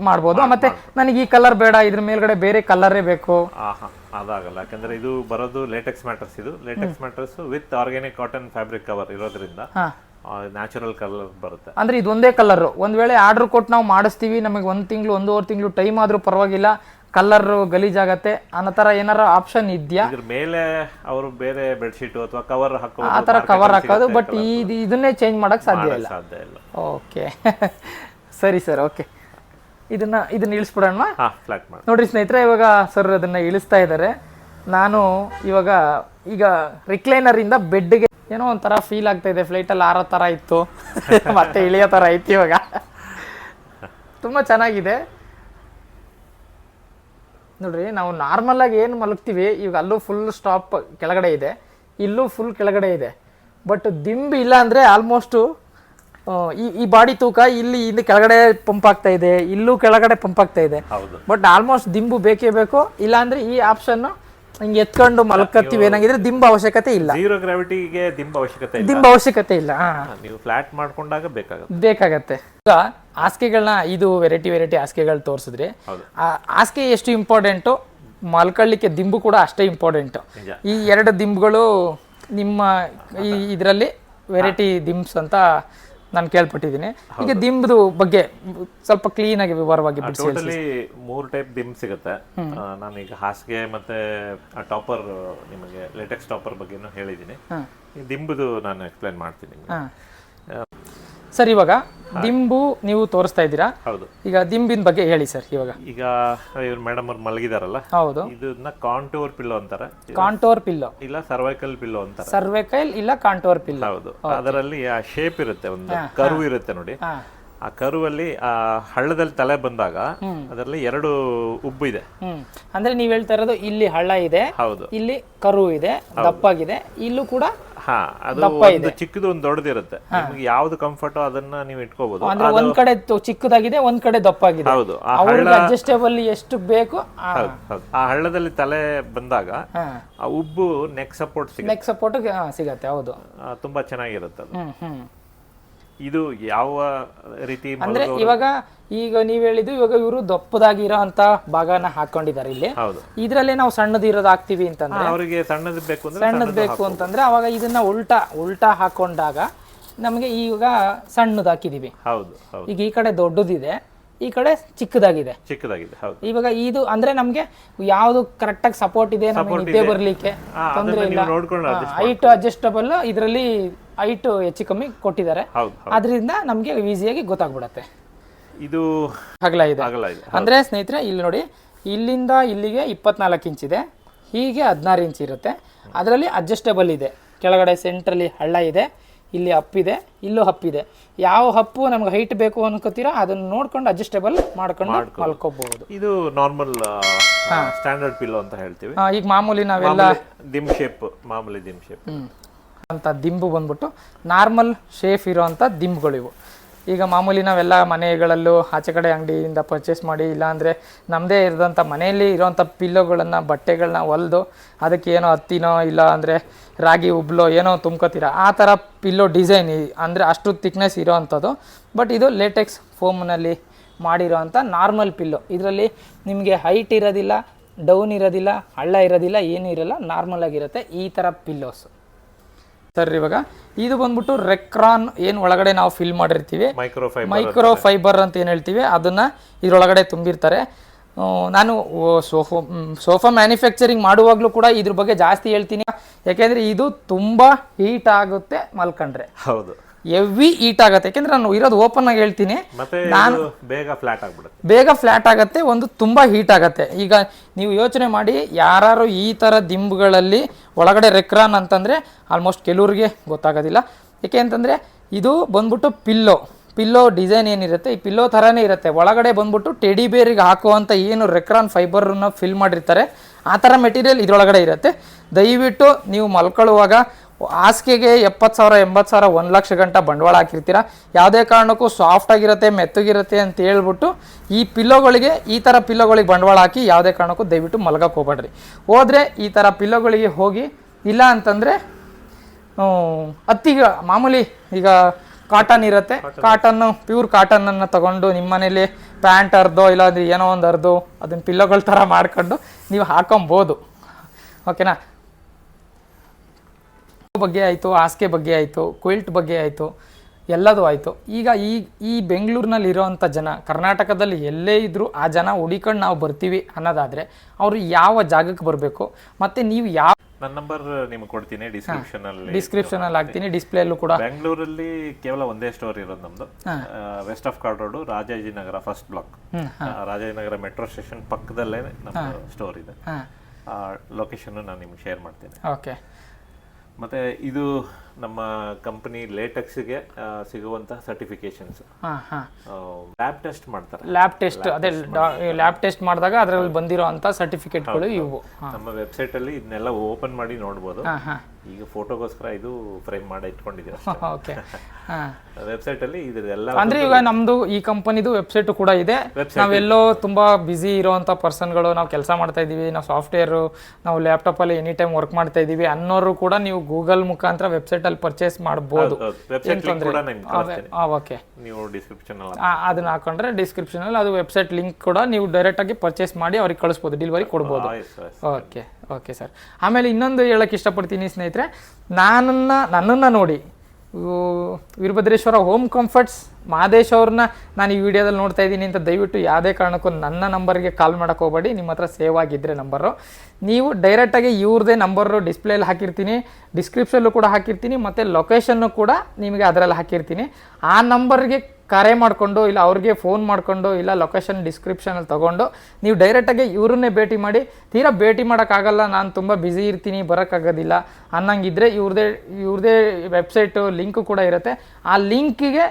ಮಾಡ್ಬೋದು. ಮತ್ತೆ ನನಗೆ ಈ ಕಲರ್ ಬೇಡ, ಇದ್ರ ಮೇಲ್ಗಡೆ ಬೇರೆ ಕಲರೇ ಬೇಕು, ಅದಾಗಲ್ಲ. ಯಾಕಂದ್ರೆ ಇದು ಬರೋದು ಲೇಟೆಕ್ಸ್ ಮ್ಯಾಟ್ರಸ್. ಇದು latex mattress with organic cotton fabric cover ಇರೋದ್ರಿಂದ ನ್ಯಾಚುರಲ್ ಕಲರ್ ಬರುತ್ತೆ. ಅಂದ್ರೆ ಇದು ಒಂದೇ ಕಲರ್. ಒಂದ್ ವೇಳೆ ಆರ್ಡರ್ ಕೊಟ್ಟು ನಾವು ಮಾಡಿಸ್ತೀವಿ, ನಮಗೆ 1 ತಿಂಗಳು 1.5 ತಿಂಗಳು ಟೈಮ್ ಆದ್ರೂ ಪರವಾಗಿಲ್ಲ, ಕಲರ್ ಗಲೀಜಾಗತ್ತೆ ಅನ್ನೋ ತರ ಏನಾರ ಆಪ್ಷನ್ ಇದೆಯಾ? ಇದ್ರ ಮೇಲೆ ಅವರು ಬೇರೆ ಬೆಡ್ಶೀಟ್ ಅಥವಾ ಕವರ್ ಹಾಕೋದು, ಆ ತರ ಕವರ್ ಹಾಕೋದು, ಬಟ್ ಇದನ್ನೇ ಚೇಂಜ್ ಮಾಡಕ್ ಸಾಧ್ಯ ಇಲ್ಲ. ಓಕೆ ಸರಿ ಸರ್, ಓಕೆ. ಇದನ್ನ ಇಳಿಸ್ಬಿಡೋಣ. ನೋಡ್ರಿ ಸ್ನೇಹಿತರೆ, ಇವಾಗ ಸರ್ ಅದನ್ನ ಇಳಿಸ್ತಾ ಇದ್ದಾರೆ. ನಾನು ಈಗ ರಿಕ್ಲೈನರ್ ಇಂದ ಬೆಡ್ಗೆ ಏನೋ ಒಂಥರ ಫೀಲ್ ಆಗ್ತಾ ಇದೆ. ಫ್ಲೈಟಲ್ಲಿ ಆರೋ ತರ ಇತ್ತು, ಮತ್ತೆ ಇಳಿಯೋ ತರ ಐತಿ. ಇವಾಗ ತುಂಬಾ ಚೆನ್ನಾಗಿದೆ ನೋಡ್ರಿ. ನಾವು ನಾರ್ಮಲ್ ಆಗಿ ಏನು ಮಲಗ್ತೀವಿ, ಈಗ ಅಲ್ಲೂ ಫುಲ್ ಸ್ಟಾಪ್ ಕೆಳಗಡೆ ಇದೆ, ಇಲ್ಲೂ ಫುಲ್ ಕೆಳಗಡೆ ಇದೆ. ಬಟ್ ದಿಂಬು ಇಲ್ಲ ಅಂದ್ರೆ ಆಲ್ಮೋಸ್ಟ್ ಈ ಬಾಡಿ ತೂಕ ಇಲ್ಲಿ ಕೆಳಗಡೆ ಪಂಪ್ ಆಗ್ತಾ ಇದೆ, ಇಲ್ಲೂ ಕೆಳಗಡೆ ಪಂಪ್ ಆಗ್ತಾ ಇದೆ. ಬಟ್ ಆಲ್ಮೋಸ್ಟ್ ದಿಂಬು ಬೇಕೇ ಬೇಕು. ಇಲ್ಲ ಅಂದ್ರೆ ಈ ಆಪ್ಷನ್ ಹಿಂಗೆ ಎತ್ಕೊಂಡು ಮಲ್ಕತ್ತೀವಿ ಏನಾಗಿದ್ರೆ ದಿಂಬು ಅವಶ್ಯಕತೆ ಇಲ್ಲ. ಜೀರೋ ಗ್ರಾವಿಟಿಗೆ ದಿಂಬು ಅವಶ್ಯಕತೆ ಇಲ್ಲ. ನೀವು ಫ್ಲಾಟ್ ಮಾಡ್ಕೊಂಡಾಗ ಬೇಕಾಗತ್ತೆ. ಈಗ ಹಾಸಿಗೆಗಳನ್ನ ಇದು ವೆರೈಟಿ ಹಾಸಿಗೆಗಳು ತೋರಿಸಿದ್ರಿ. ಹಾಸಿಗೆ ಎಷ್ಟು ಇಂಪಾರ್ಟೆಂಟು, ಮಲ್ಕೊಳ್ಳಿಕ್ಕೆ ದಿಂಬು ಕೂಡ ಅಷ್ಟೇ ಇಂಪಾರ್ಟೆಂಟು. ಈ 2 ದಿಂಬುಗಳು ನಿಮ್ಮ ಇದರಲ್ಲಿ ವೆರೈಟಿ ದಿಂಬ್ಸ್ ಅಂತ ನಾನು ಕೇಳ್ಪಟ್ಟಿದ್ದೀನಿ. ಈಗ ದಿಂಬುದು ಬಗ್ಗೆ ಸ್ವಲ್ಪ ಕ್ಲೀನ್ ಆಗಿ ವಿವರವಾಗಿ ಟೋಟಲಿ 3 ಟೈಪ್ ದಿಂಬ್ ಸಿಗುತ್ತೆ. ನಾನೀಗ ಹಾಸಿಗೆ ಮತ್ತೆ ಟಾಪರ್, ನಿಮಗೆ ಲೇಟೆಕ್ಸ್ ಟಾಪರ್ ಬಗ್ಗೆನೂ ಹೇಳಿದ್ದೀನಿ. ಈ ದಿಂಬುದು ನಾನು ಎಕ್ಸ್ಪ್ಲೈನ್ ಮಾಡ್ತೀನಿ. ಸರ್, ಇವಾಗ ದಿಂಬು ನೀವು ತೋರಿಸ್ತಾ ಇದ್ದೀರಾ. ಹೌದು. ಈಗ ದಿಂಬಿನ ಬಗ್ಗೆ ಹೇಳಿ ಸರ್. ಈಗ ಇವ್ರು ಮೇಡಮ್ ಅವ್ರು ಮಲಗಿದಾರಲ್ಲ, ಹೌದು, ಇದನ್ನ ಕಾಂಟೋರ್ ಪಿಲ್ಲೋ ಅಂತಾರೆ. ಕಾಂಟೋರ್ ಪಿಲ್ಲೋ ಇಲ್ಲ ಸರ್ವೈಕಲ್ ಪಿಲ್ಲೋ ಅಂತಾರೆ. ಸರ್ವೈಕಲ್ ಇಲ್ಲ ಕಾಂಟೋರ್ ಪಿಲ್ಲೋ. ಹೌದು. ಅದರಲ್ಲಿ ಆ ಶೇಪ್ ಇರುತ್ತೆ, ಒಂದು ಕರ್ವ್ ಇರುತ್ತೆ ನೋಡಿ. ಆ ಕರುವಲ್ಲಿ ಆ ಹಳ್ಳದಲ್ಲಿ ತಲೆ ಬಂದಾಗ ಅದರಲ್ಲಿ 2 ಉಬ್ಬು ಇದೆ. ಅಂದ್ರೆ ನೀವ್ ಹೇಳ್ತಾ ಇರೋದು ಇಲ್ಲಿ ಹಳ್ಳ ಇದೆ, ಹೌದು, ಇಲ್ಲಿ ಕರು ಇದೆ, ದಪ್ಪಾಗಿದೆ, ಇಲ್ಲೂ ಕೂಡ ಅದು ಒಂದು ಚಿಕ್ಕದು ಒಂದು ದೊಡ್ಡದಿರುತ್ತೆ. ನಿಮ್ಗೆ ಯಾವ್ದು ಕಂಫರ್ಟ್ ಅದನ್ನ ನೀವು ಇಟ್ಕೋಬಹುದು. ಅಂದ್ರೆ ಒಂದ್ ಕಡೆ ಚಿಕ್ಕದಾಗಿದೆ, ಒಂದ್ ಕಡೆ ದಪ್ಪಾಗಿದೆ. ಹೌದು. ಅಡ್ಜಸ್ಟೇಬಲ್ ಎಷ್ಟು ಬೇಕು. ಆ ಹಳ್ಳದಲ್ಲಿ ತಲೆ ಬಂದಾಗ ಆ ಉಬ್ಬು ನೆಕ್ ಸಪೋರ್ಟ್ ಸಿಗತ್ತೆ. ಹೌದು, ತುಂಬಾ ಚೆನ್ನಾಗಿರುತ್ತೆ ಅದು. ಇದು ಯಾವ ರೀತಿ ಅಂದ್ರೆ ಈಗ ನೀವ್ ಹೇಳಿದ್ದು, ಇವರು ದಪ್ಪದಾಗಿರೋ ಅಂತ ಭಾಗನ ಹಾಕೊಂಡಿದ್ದಾರೆ ಇಲ್ಲಿ. ಇದ್ರಲ್ಲೇ ನಾವು ಸಣ್ಣದು ಇರೋದು ಹಾಕ್ತಿವಿ ಅಂತಂದ್ರೆ, ಅವರಿಗೆ ಸಣ್ಣದು ಬೇಕು ಅಂತಂದ್ರೆ ಅವಾಗ ಇದನ್ನ ಉಲ್ಟಾ ಹಾಕೊಂಡಾಗ ನಮಗೆ ಈಗ ಸಣ್ಣದು ಹಾಕಿದೀವಿ. ಈಗ ಈ ಕಡೆ ದೊಡ್ಡದಿದೆ, ಈ ಕಡೆ ಚಿಕ್ಕದಾಗಿದೆ. ಇವಾಗ ಇದು ಅಂದ್ರೆ ನಮ್ಗೆ ಯಾವ್ದು ಕರೆಕ್ಟ್ ಆಗಿ ಸಪೋರ್ಟ್ ಇದೆ, ನಮಗೆ ನಿದ್ದೆ ಬರ್ಲಿಕ್ಕೆ ತೊಂದ್ರೆ ಇಲ್ಲ. ಹೈಟ್ ಅಡ್ಜಸ್ಟಬಲ್, ಇದರಲ್ಲಿ ಹೈಟ್ ಹೆಚ್ಚು ಕಮ್ಮಿ ಕೊಟ್ಟಿದ್ದಾರೆ. ಅದರಿಂದ ನಮ್ಗೆ ಈಸಿಯಾಗಿ ಗೊತ್ತಾಗ್ಬಿಡತ್ತೆ. ಇದು ಅಗಲ ಇದೆ. ಅಂದ್ರೆ ಸ್ನೇಹಿತರೆ, ಇಲ್ಲಿ ನೋಡಿ, ಇಲ್ಲಿಂದ ಇಲ್ಲಿಗೆ 24 ಇಂಚ್ ಇದೆ, ಹೀಗೆ 16 ಇಂಚ್ ಇರುತ್ತೆ. ಅದರಲ್ಲಿ ಅಡ್ಜಸ್ಟಬಲ್ ಇದೆ. ಕೆಳಗಡೆ ಸೆಂಟ್ರಲ್ಲಿ ಹಳ್ಳ ಇದೆ, ಇಲ್ಲಿ ಹಪ್ಪಿದೆ, ಇಲ್ಲೂ ಹಪ್ಪಿದೆ. ಯಾವ ಹಪ್ಪು ನಮ್ಗೆ ಹೈಟ್ ಬೇಕು ಅನ್ಕೋತೀರಾ ಅದನ್ನ ನೋಡ್ಕೊಂಡು ಅಡ್ಜಸ್ಟೇಬಲ್ ಮಾಡ್ಕೊಂಡು ಮಲ್ಕೋಬಹುದು. ಇದು ನಾರ್ಮಲ್ ಸ್ಟ್ಯಾಂಡರ್ಡ್ ಪಿಲ್ಲೋ ಅಂತ ಹೇಳ್ತೀವಿ. ಈಗ ಮಾಮೂಲಿ ನಾವೆಲ್ಲ ಮಾಮೂಲಿ ದಿಂಬ್ ಶೇಪ್ ಅಂತ ದಿಂಬು ಬಂದ್ಬಿಟ್ಟು ನಾರ್ಮಲ್ ಶೇಪ್ ಇರೋಂಥ ದಿಂಬುಗಳು ಇವು. ಈಗ ಮಾಮೂಲಿ ನಾವೆಲ್ಲ ಮನೆಗಳಲ್ಲೂ ಆಚೆ ಕಡೆ ಅಂಗಡಿಯಿಂದ ಪರ್ಚೇಸ್ ಮಾಡಿ, ಇಲ್ಲಾಂದರೆ ನಮ್ಮದೇ ಇರೋಂಥ ಮನೆಯಲ್ಲಿ ಇರೋಂಥ ಪಿಲ್ಲೋಗಳನ್ನು, ಬಟ್ಟೆಗಳನ್ನ ಹೊಲಿದು ಅದಕ್ಕೆ ಏನೋ ಹತ್ತಿನೋ ಇಲ್ಲ ಅಂದರೆ ರಾಗಿ ಉಬ್ಲೋ ಏನೋ ತುಂಬ್ಕೋತೀರ, ಆ ಥರ ಪಿಲ್ಲೋ ಡಿಸೈನ್ ಅಂದರೆ ಅಷ್ಟು ಥಿಕ್ನೆಸ್ ಇರೋ ಅಂಥದ್ದು. ಬಟ್ ಇದು ಲೇಟೆಕ್ಸ್ ಫೋಮ್ನಲ್ಲಿ ಮಾಡಿರೋ ಅಂಥ ನಾರ್ಮಲ್ ಪಿಲ್ಲೋ. ಇದರಲ್ಲಿ ನಿಮಗೆ ಹೈಟ್ ಇರೋದಿಲ್ಲ, ಡೌನ್ ಇರೋದಿಲ್ಲ, ಹಳ್ಳ ಇರೋದಿಲ್ಲ, ಏನೂ ಇರೋಲ್ಲ, ನಾರ್ಮಲ್ ಆಗಿರುತ್ತೆ ಈ ಥರ ಪಿಲ್ಲೋಸು. ಸರ್, ಇವಾಗ ಇದು ಬಂದ್ಬಿಟ್ಟು ರೆಕ್ರಾನ್ ಏನು ಒಳಗಡೆ ನಾವು ಫಿಲ್ ಮಾಡಿರ್ತೀವಿ, ಮೈಕ್ರೋ ಫೈಬರ್ ಅಂತ ಏನು ಹೇಳ್ತೀವಿ, ಅದನ್ನ ಇದ್ರೊಳಗಡೆ ತುಂಬಿರ್ತಾರೆ. ನಾನು ಸೋಫಾ ಮ್ಯಾನುಫ್ಯಾಕ್ಚರಿಂಗ್ ಮಾಡುವಾಗಲೂ ಕೂಡ ಇದ್ರ ಬಗ್ಗೆ ಜಾಸ್ತಿ ಹೇಳ್ತೀನಿ. ಯಾಕೆಂದ್ರೆ ಇದು ತುಂಬಾ ಹೀಟ್ ಆಗುತ್ತೆ ಮಲ್ಕೊಂಡ್ರೆ. ಹೌದು, ಹೆವಿ ಹೀಟ್ ಆಗುತ್ತೆ. ಯಾಕೆಂದ್ರೆ ನಾನು ಇರೋದು ಓಪನ್ ಆಗಿ ಹೇಳ್ತೀನಿ, ನಾನು ಬೇಗ ಫ್ಲಾಟ್ ಆಗುತ್ತೆ, ಒಂದು ತುಂಬಾ ಹೀಟ್ ಆಗುತ್ತೆ. ಈಗ ನೀವು ಯೋಚನೆ ಮಾಡಿ, ಯಾರು ಈ ತರ ದಿಂಬುಗಳಲ್ಲಿ ಒಳಗಡೆ ರೆಕ್ರಾನ್ ಅಂತಂದ್ರೆ ಆಲ್ಮೋಸ್ಟ್ ಕೆಲವ್ರಿಗೆ ಗೊತ್ತಾಗೋದಿಲ್ಲ. ಯಾಕೆ ಅಂತಂದ್ರೆ ಇದು ಬಂದ್ಬಿಟ್ಟು ಪಿಲ್ಲೋ ಡಿಸೈನ್ ಏನಿರುತ್ತೆ, ಈ ಪಿಲ್ಲೋ ಥರನೇ ಇರುತ್ತೆ. ಒಳಗಡೆ ಬಂದ್ಬಿಟ್ಟು ಟೆಡಿ ಬೇರಿಗೆ ಹಾಕುವಂಥ ಏನು ರೆಕ್ರಾನ್ ಫೈಬರ್ನ ಫಿಲ್ ಮಾಡಿರ್ತಾರೆ, ಆ ಥರ ಮೆಟೀರಿಯಲ್ ಇದರೊಳಗಡೆ ಇರುತ್ತೆ. ದಯವಿಟ್ಟು ನೀವು ಮಲ್ಕೊಳ್ಳುವಾಗ ಹಾಸಿಗೆಗೆ 70,000 80,000 1 ಲಕ್ಷ ಗಂಟ ಬಂಡವಾಳ ಹಾಕಿರ್ತೀರ, ಯಾವುದೇ ಕಾರಣಕ್ಕೂ ಸಾಫ್ಟ್ ಆಗಿರುತ್ತೆ ಮೆತ್ತಗಿರುತ್ತೆ ಅಂತ ಹೇಳ್ಬಿಟ್ಟು ಈ ಪಿಲ್ಲೋಗಳಿಗೆ ಈ ಥರ ಪಿಲ್ಲೋಗಳಿಗೆ ಬಂಡವಾಳ ಹಾಕಿ ಯಾವುದೇ ಕಾರಣಕ್ಕೂ ದಯವಿಟ್ಟು ಮಲಗಕ್ಕೆ ಹೋಗ್ಬೇಡ್ರಿ. ಹೋದರೆ ಈ ಥರ ಪಿಲ್ಲೋಗಳಿಗೆ ಹೋಗಿ, ಇಲ್ಲ ಅಂತಂದರೆ ಹತ್ತಿಗೆ ಮಾಮೂಲಿ ಈಗ ಕಾಟನ್ ಇರುತ್ತೆ, ಕಾಟನ್ನು ಪ್ಯೂರ್ ಕಾಟನನ್ನು ತೊಗೊಂಡು ನಿಮ್ಮ ಮನೇಲಿ ಪ್ಯಾಂಟ್ ಹರಿದೋ ಇಲ್ಲಾಂದ್ರೆ ಏನೋ ಒಂದು ಹರಿದು ಅದನ್ನು ಪಿಲ್ಲೋಗಳ ಥರ ಮಾಡ್ಕೊಂಡು ನೀವು ಹಾಕೊಬೋದು. ಓಕೆನಾ? ಬಗ್ಗೆ ಆಯಿತು, ಹಾಸಿಗೆ ಬಗ್ಗೆ ಆಯಿತು, ಕ್ವಿಲ್ಟ್ ಬಗ್ಗೆ ಆಯಿತು, ಎಲ್ಲದೂ ಆಯಿತು. ಈಗ ಈ ಬೆಂಗಳೂರಿನಲ್ಲಿ ಇರೋವಂಥ ಜನ ಕರ್ನಾಟಕದಲ್ಲಿ ಎಲ್ಲೇ ಇದ್ದರೂ ಆ ಜನ ಹುಡಿಕೊಂಡು ನಾವು ಬರ್ತೀವಿ ಅನ್ನೋದಾದರೆ ಅವರು ಯಾವ ಜಾಗಕ್ಕೆ ಬರಬೇಕು, ಮತ್ತು ನೀವು ಯಾವ ನನ್ನ ನಂಬರ್ ನಿಮ್ಗೆ ಕೊಡ್ತೀನಿ ಡಿಸ್ಕ್ರಿಪ್ಷನಲ್ಲಿ ಹಾಕ್ತೀನಿ, ಡಿಸ್ಪ್ಲೇಲ್ಲೂ ಕೂಡ. ಬೆಂಗಳೂರಲ್ಲಿ ಕೇವಲ ಒಂದೇ ಸ್ಟೋರ್ ಇರೋದು ನಮ್ದು, West of Chord Road, Rajajinagar first block. Rajajinagar metro station ಪಕ್ಕದಲ್ಲೇ ನಮ್ಮ ಸ್ಟೋರ್ ಇದೆ. ಲೊಕೇಶನ್ ನಾನು ನಿಮ್ಗೆ ಶೇರ್ ಮಾಡ್ತೀನಿ. ಓಕೆ. ಮತ್ತೆ ಇದು ನಮ್ಮ ಕಂಪನಿ ಲೇಟೆಕ್ಸ್ಗೆ ಸಿಗುವಂತಹ ಸರ್ಟಿಫಿಕೇಶನ್ಸ್. ಲ್ಯಾಬ್ ಟೆಸ್ಟ್ ಮಾಡ್ತಾರೆ. ಲ್ಯಾಬ್ ಟೆಸ್ಟ್, ಅದೇ ಲ್ಯಾಬ್ ಟೆಸ್ಟ್ ಮಾಡಿದಾಗ ಅದರಲ್ಲಿ ಬಂದಿರೋ ಅಂತ ಸರ್ಟಿಫಿಕೇಟ್ಗಳು ಇವು. ನಮ್ಮ ವೆಬ್ಸೈಟ್ ಅಲ್ಲಿ ಇದನ್ನೆಲ್ಲ ಓಪನ್ ಮಾಡಿ ನೋಡ್ಬೋದು. ಈಗ ಫೋಟೋಗೋಸ್ಕರ ಇದು ಫ್ರೇಮ್ ಮಾಡಿ ಇಟ್ಕೊಂಡಿದ್ದೀರಾ. ಓಕೆ. ವೆಬ್ಸೈಟ್ ಅಲ್ಲಿ ಇದೆಲ್ಲ ಅಂದ್ರೆ ಈಗ ನಮ್ದು ಈ ಕಂಪನಿದು ವೆಬ್ಸೈಟ್ ಕೂಡ ಇದೆ. ನಾವೆಲ್ಲೋ ತುಂಬಾ ಬಿಸಿ ಇರೋಂಥ ಪರ್ಸನ್ಗಳು, ನಾವು ಕೆಲಸ ಮಾಡ್ತಾ ಇದೀವಿ, ನಾವು ಸಾಫ್ಟ್ವೇರ್, ನಾವು ಲ್ಯಾಪ್ಟಾಪ್ ಅಲ್ಲಿ ಎನಿ ಟೈಮ್ ವರ್ಕ್ ಮಾಡ್ತಾ ಇದೀವಿ ಅನ್ನೋರು ಕೂಡ ನೀವು ಗೂಗಲ್ ಮುಖಾಂತರ ವೆಬ್ಸೈಟ್ ಅಲ್ಲಿ ಪರ್ಚೇಸ್ ಮಾಡಬಹುದು. ಓಕೆ. ನೀವು ಡಿಸ್ಕ್ರಿಪ್ಷನ್ ಅದನ್ನ ಹಾಕೊಂಡ್ರೆ ಡಿಸ್ಕ್ರಿಪ್ಷನ್ ಅಲ್ಲಿ ಅದು ವೆಬ್ಸೈಟ್ ಲಿಂಕ್ ಕೂಡ ನೀವು ಡೈರೆಕ್ಟ್ ಆಗಿ ಪರ್ಚೇಸ್ ಮಾಡಿ ಅವ್ರಿಗೆ ಕಳಿಸ್ಬೋದು, ಡೆಲಿವರಿ ಕೊಡ್ಬೋದು. Okay okay sir. ಆಮೇಲೆ ಇನ್ನೊಂದು ಹೇಳಕ್ಕೆ ಇಷ್ಟಪಡ್ತೀನಿ ಸ್ನೇಹಿತರೆ, ನನ್ನನ್ನು ನೋಡಿ ವೀರಭದ್ರೇಶ್ವರ ಹೋಮ್ ಕಂಫರ್ಟ್ಸ್ ಮಹದೇಶ್ ಅವ್ರನ್ನ ನಾನು ಈ ವಿಡಿಯೋದಲ್ಲಿ ನೋಡ್ತಾ ಇದ್ದೀನಿ ಅಂತ ದಯವಿಟ್ಟು ಯಾವುದೇ ಕಾರಣಕ್ಕೂ ನನ್ನ ನಂಬರ್ಗೆ ಕಾಲ್ ಮಾಡೋಕೆ ಹೋಗಬೇಡಿ. ನಿಮ್ಮ ಹತ್ರ ಸೇವ್ ಆಗಿದ್ದರೆ ನಂಬರು ನೀವು ಡೈರೆಕ್ಟಾಗಿ ಇವ್ರದ್ದೇ ನಂಬರು ಡಿಸ್ಪ್ಲೇಲಿ ಹಾಕಿರ್ತೀನಿ, ಡಿಸ್ಕ್ರಿಪ್ಷನ್ಲು ಕೂಡ ಹಾಕಿರ್ತೀನಿ, ಮತ್ತು ಲೊಕೇಶನ್ನು ಕೂಡ ನಿಮಗೆ ಅದರಲ್ಲಿ ಹಾಕಿರ್ತೀನಿ. ಆ ನಂಬರ್ಗೆ ಕರೆ ಮಾಡಿಕೊಂಡು ಇಲ್ಲ ಅವ್ರಿಗೆ ಫೋನ್ ಮಾಡಿಕೊಂಡು ಇಲ್ಲ ಲೊಕೇಶನ್ ಡಿಸ್ಕ್ರಿಪ್ಷನಲ್ಲಿ ತೊಗೊಂಡು ನೀವು ಡೈರೆಕ್ಟಾಗಿ ಇವ್ರನ್ನೇ ಭೇಟಿ ಮಾಡಿ. ತೀರಾ ಭೇಟಿ ಮಾಡೋಕ್ಕಾಗಲ್ಲ, ನಾನು ತುಂಬ ಬ್ಯುಸಿ ಇರ್ತೀನಿ ಬರೋಕ್ಕಾಗೋದಿಲ್ಲ ಅನ್ನಂಗಿದ್ರೆ ಇವ್ರದ್ದೇ ವೆಬ್ಸೈಟು ಲಿಂಕು ಕೂಡ ಇರುತ್ತೆ. ಆ ಲಿಂಕಿಗೆ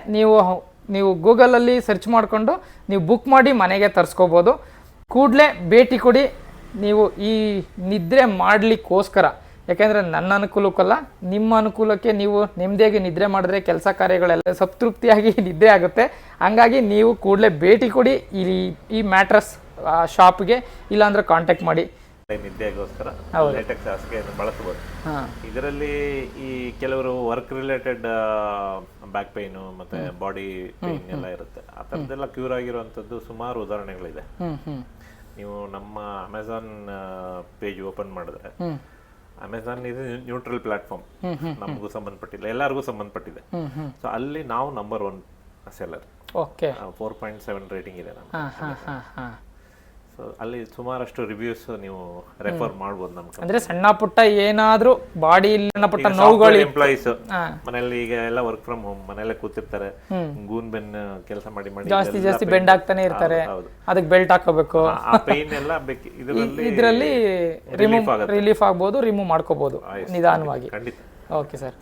ನೀವು ಗೂಗಲಲ್ಲಿ ಸರ್ಚ್ ಮಾಡಿಕೊಂಡು ನೀವು ಬುಕ್ ಮಾಡಿ ಮನೆಗೆ ತರಿಸ್ಕೋಬೋದು. ಕೂಡಲೇ ಭೇಟಿ ಕೊಡಿ. ನೀವು ಈ ನಿದ್ರೆ ಮಾಡಲಿಕ್ಕೋಸ್ಕರ, ಯಾಕೆಂದರೆ ನನ್ನ ಅನುಕೂಲಕ್ಕಲ್ಲ ನಿಮ್ಮ ಅನುಕೂಲಕ್ಕೆ, ನೀವು ನೆಮ್ಮದಿಯಾಗಿ ನಿದ್ರೆ ಮಾಡಿದ್ರೆ ಕೆಲಸ ಕಾರ್ಯಗಳೆಲ್ಲ ಸಂತೃಪ್ತಿಯಾಗಿ ನಿದ್ದೆ ಆಗುತ್ತೆ. ಹಂಗಾಗಿ ನೀವು ಕೂಡಲೇ ಭೇಟಿ ಕೊಡಿ ಈ ಮ್ಯಾಟ್ರಸ್ ಶಾಪ್ಗೆ, ಇಲ್ಲಾಂದ್ರೆ ಕಾಂಟ್ಯಾಕ್ಟ್ ಮಾಡಿ. ನಿದ್ದೆಗೋಸ್ಕರ ಲೇಟೆಕ್ಸ್ ಹಾಸಿಗೆಯನ್ನು ಬಳಸಬಹುದು. ಇದರಲ್ಲಿ ಈ ಕೆಲವರು ವರ್ಕ್ ರಿಲೇಟೆಡ್ ಬ್ಯಾಕ್ ಪೈನು ಮತ್ತೆ ಬಾಡಿ ಪೈನ್ ಎಲ್ಲ ಇರುತ್ತೆ, ಆ ಥರದ್ದೆಲ್ಲ ಕ್ಯೂರ್ ಆಗಿರುವಂಥದ್ದು ಸುಮಾರು ಉದಾಹರಣೆಗಳಿದೆ. ನೀವು ನಮ್ಮ ಅಮೆಝಾನ್ ಪೇಜ್ ಓಪನ್ ಮಾಡಿದ್ರೆ, ಅಮೆಝಾನ್ ಇದು ನ್ಯೂಟ್ರಲ್ ಪ್ಲಾಟ್ಫಾರ್ಮ್, ನಮಗೂ ಸಂಬಂಧಪಟ್ಟಿಲ್ಲ, ಎಲ್ಲರಿಗೂ ಸಂಬಂಧಪಟ್ಟಿದೆ. ಸೊ ಅಲ್ಲಿ ನಾವು ನಂಬರ್ 1 ಸೆಲ್ಲರ್. 4.7 ರೇಟಿಂಗ್ ಇದೆ ನಮ್ಗೆ. ಸೊ ಅಲ್ಲಿ ಸುಮಾರಷ್ಟು ರಿವ್ಯೂಸ್ ನೀವು ರೆಫರ್ ಮಾಡ್ಬೋದು. ನಮ್ಗೆ ಅಂದ್ರೆ ಸಣ್ಣ ಪುಟ್ಟ ಏನಾದ್ರೂ ಬಾಡಿ ಸಣ್ಣ ಪುಟ್ಟ ನೋವುಗಳು, ಎಂಪ್ಲಾಯೀಸ್ ಮನೆಯಲ್ಲಿ ಈಗ ಎಲ್ಲ ವರ್ಕ್ ಫ್ರಮ್ ಹೋಮ್ ಮನೆಯಲ್ಲೇ ಕೂತಿರ್ತಾರೆ, ಗೂನ್ ಬೆನ್ ಕೆಲಸ ಮಾಡಿ ಜಾಸ್ತಿ ಬೆಂಡ್ ಆಗ್ತಾನೆ ಇರ್ತಾರೆ, ಅದಕ್ಕೆ ಬೆಲ್ಟ್ ಹಾಕೋಬೇಕು. ಆ ಪೇನ್ ಎಲ್ಲ ಇದರಲ್ಲಿ ರಿಲೀಫ್ ಆಗ್ಬೋದು, ರಿಮೂವ್ ಮಾಡ್ಕೋಬಹುದು ನಿಧಾನವಾಗಿ. ಓಕೆ ಸರ್,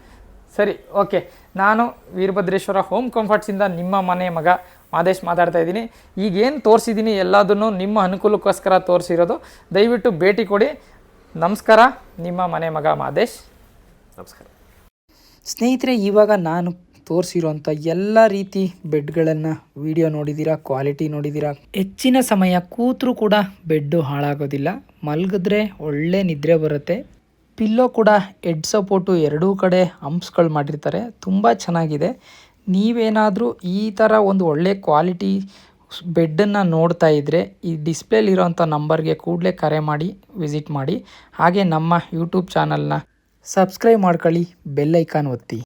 ಸರಿ. ಓಕೆ, ನಾನು ವೀರಭದ್ರೇಶ್ವರ ಹೋಮ್ ಕಂಫರ್ಟ್ಸಿಂದ ನಿಮ್ಮ ಮನೆ ಮಗ ಮಹದೇಶ್ ಮಾತಾಡ್ತಾ ಇದ್ದೀನಿ. ಈಗೇನು ತೋರಿಸಿದ್ದೀನಿ ಎಲ್ಲದನ್ನು ನಿಮ್ಮ ಅನುಕೂಲಕ್ಕೋಸ್ಕರ ತೋರಿಸಿರೋದು. ದಯವಿಟ್ಟು ಭೇಟಿ ಕೊಡಿ. ನಮಸ್ಕಾರ, ನಿಮ್ಮ ಮನೆ ಮಗ ಮಹದೇಶ್. ನಮಸ್ಕಾರ ಸ್ನೇಹಿತರೆ. ಇವಾಗ ನಾನು ತೋರಿಸಿರೋಂಥ ಎಲ್ಲ ರೀತಿ ಬೆಡ್ಗಳನ್ನು ವಿಡಿಯೋ ನೋಡಿದ್ದೀರಾ, ಕ್ವಾಲಿಟಿ ನೋಡಿದ್ದೀರಾ. ಹೆಚ್ಚಿನ ಸಮಯ ಕೂತರೂ ಕೂಡ ಬೆಡ್ಡು ಹಾಳಾಗೋದಿಲ್ಲ, ಮಲಗಿದ್ರೆ ಒಳ್ಳೆ ನಿದ್ರೆ ಬರುತ್ತೆ. ಪಿಲ್ಲೋ ಕೂಡ ಹೆಡ್ ಸಪೋರ್ಟು ಎರಡೂ ಕಡೆ ಹಂಪ್ಸ್ಗಳು ಮಾಡಿರ್ತಾರೆ, ತುಂಬ ಚೆನ್ನಾಗಿದೆ. ನೀವೇನಾದರೂ ಈ ಥರ ಒಂದು ಒಳ್ಳೆ ಕ್ವಾಲಿಟಿ ಬೆಡ್ಡನ್ನು ನೋಡ್ತಾ ಇದ್ದರೆ ಈ ಡಿಸ್ಪ್ಲೇಲಿರೋಂಥ ನಂಬರ್ಗೆ ಕೂಡಲೇ ಕರೆ ಮಾಡಿ ವಿಸಿಟ್ ಮಾಡಿ. ಹಾಗೆ ನಮ್ಮ ಯೂಟ್ಯೂಬ್ ಚಾನಲ್ನ ಸಬ್ಸ್ಕ್ರೈಬ್ ಮಾಡ್ಕೊಳ್ಳಿ, ಬೆಲ್ ಐಕಾನ್ ಒತ್ತಿ.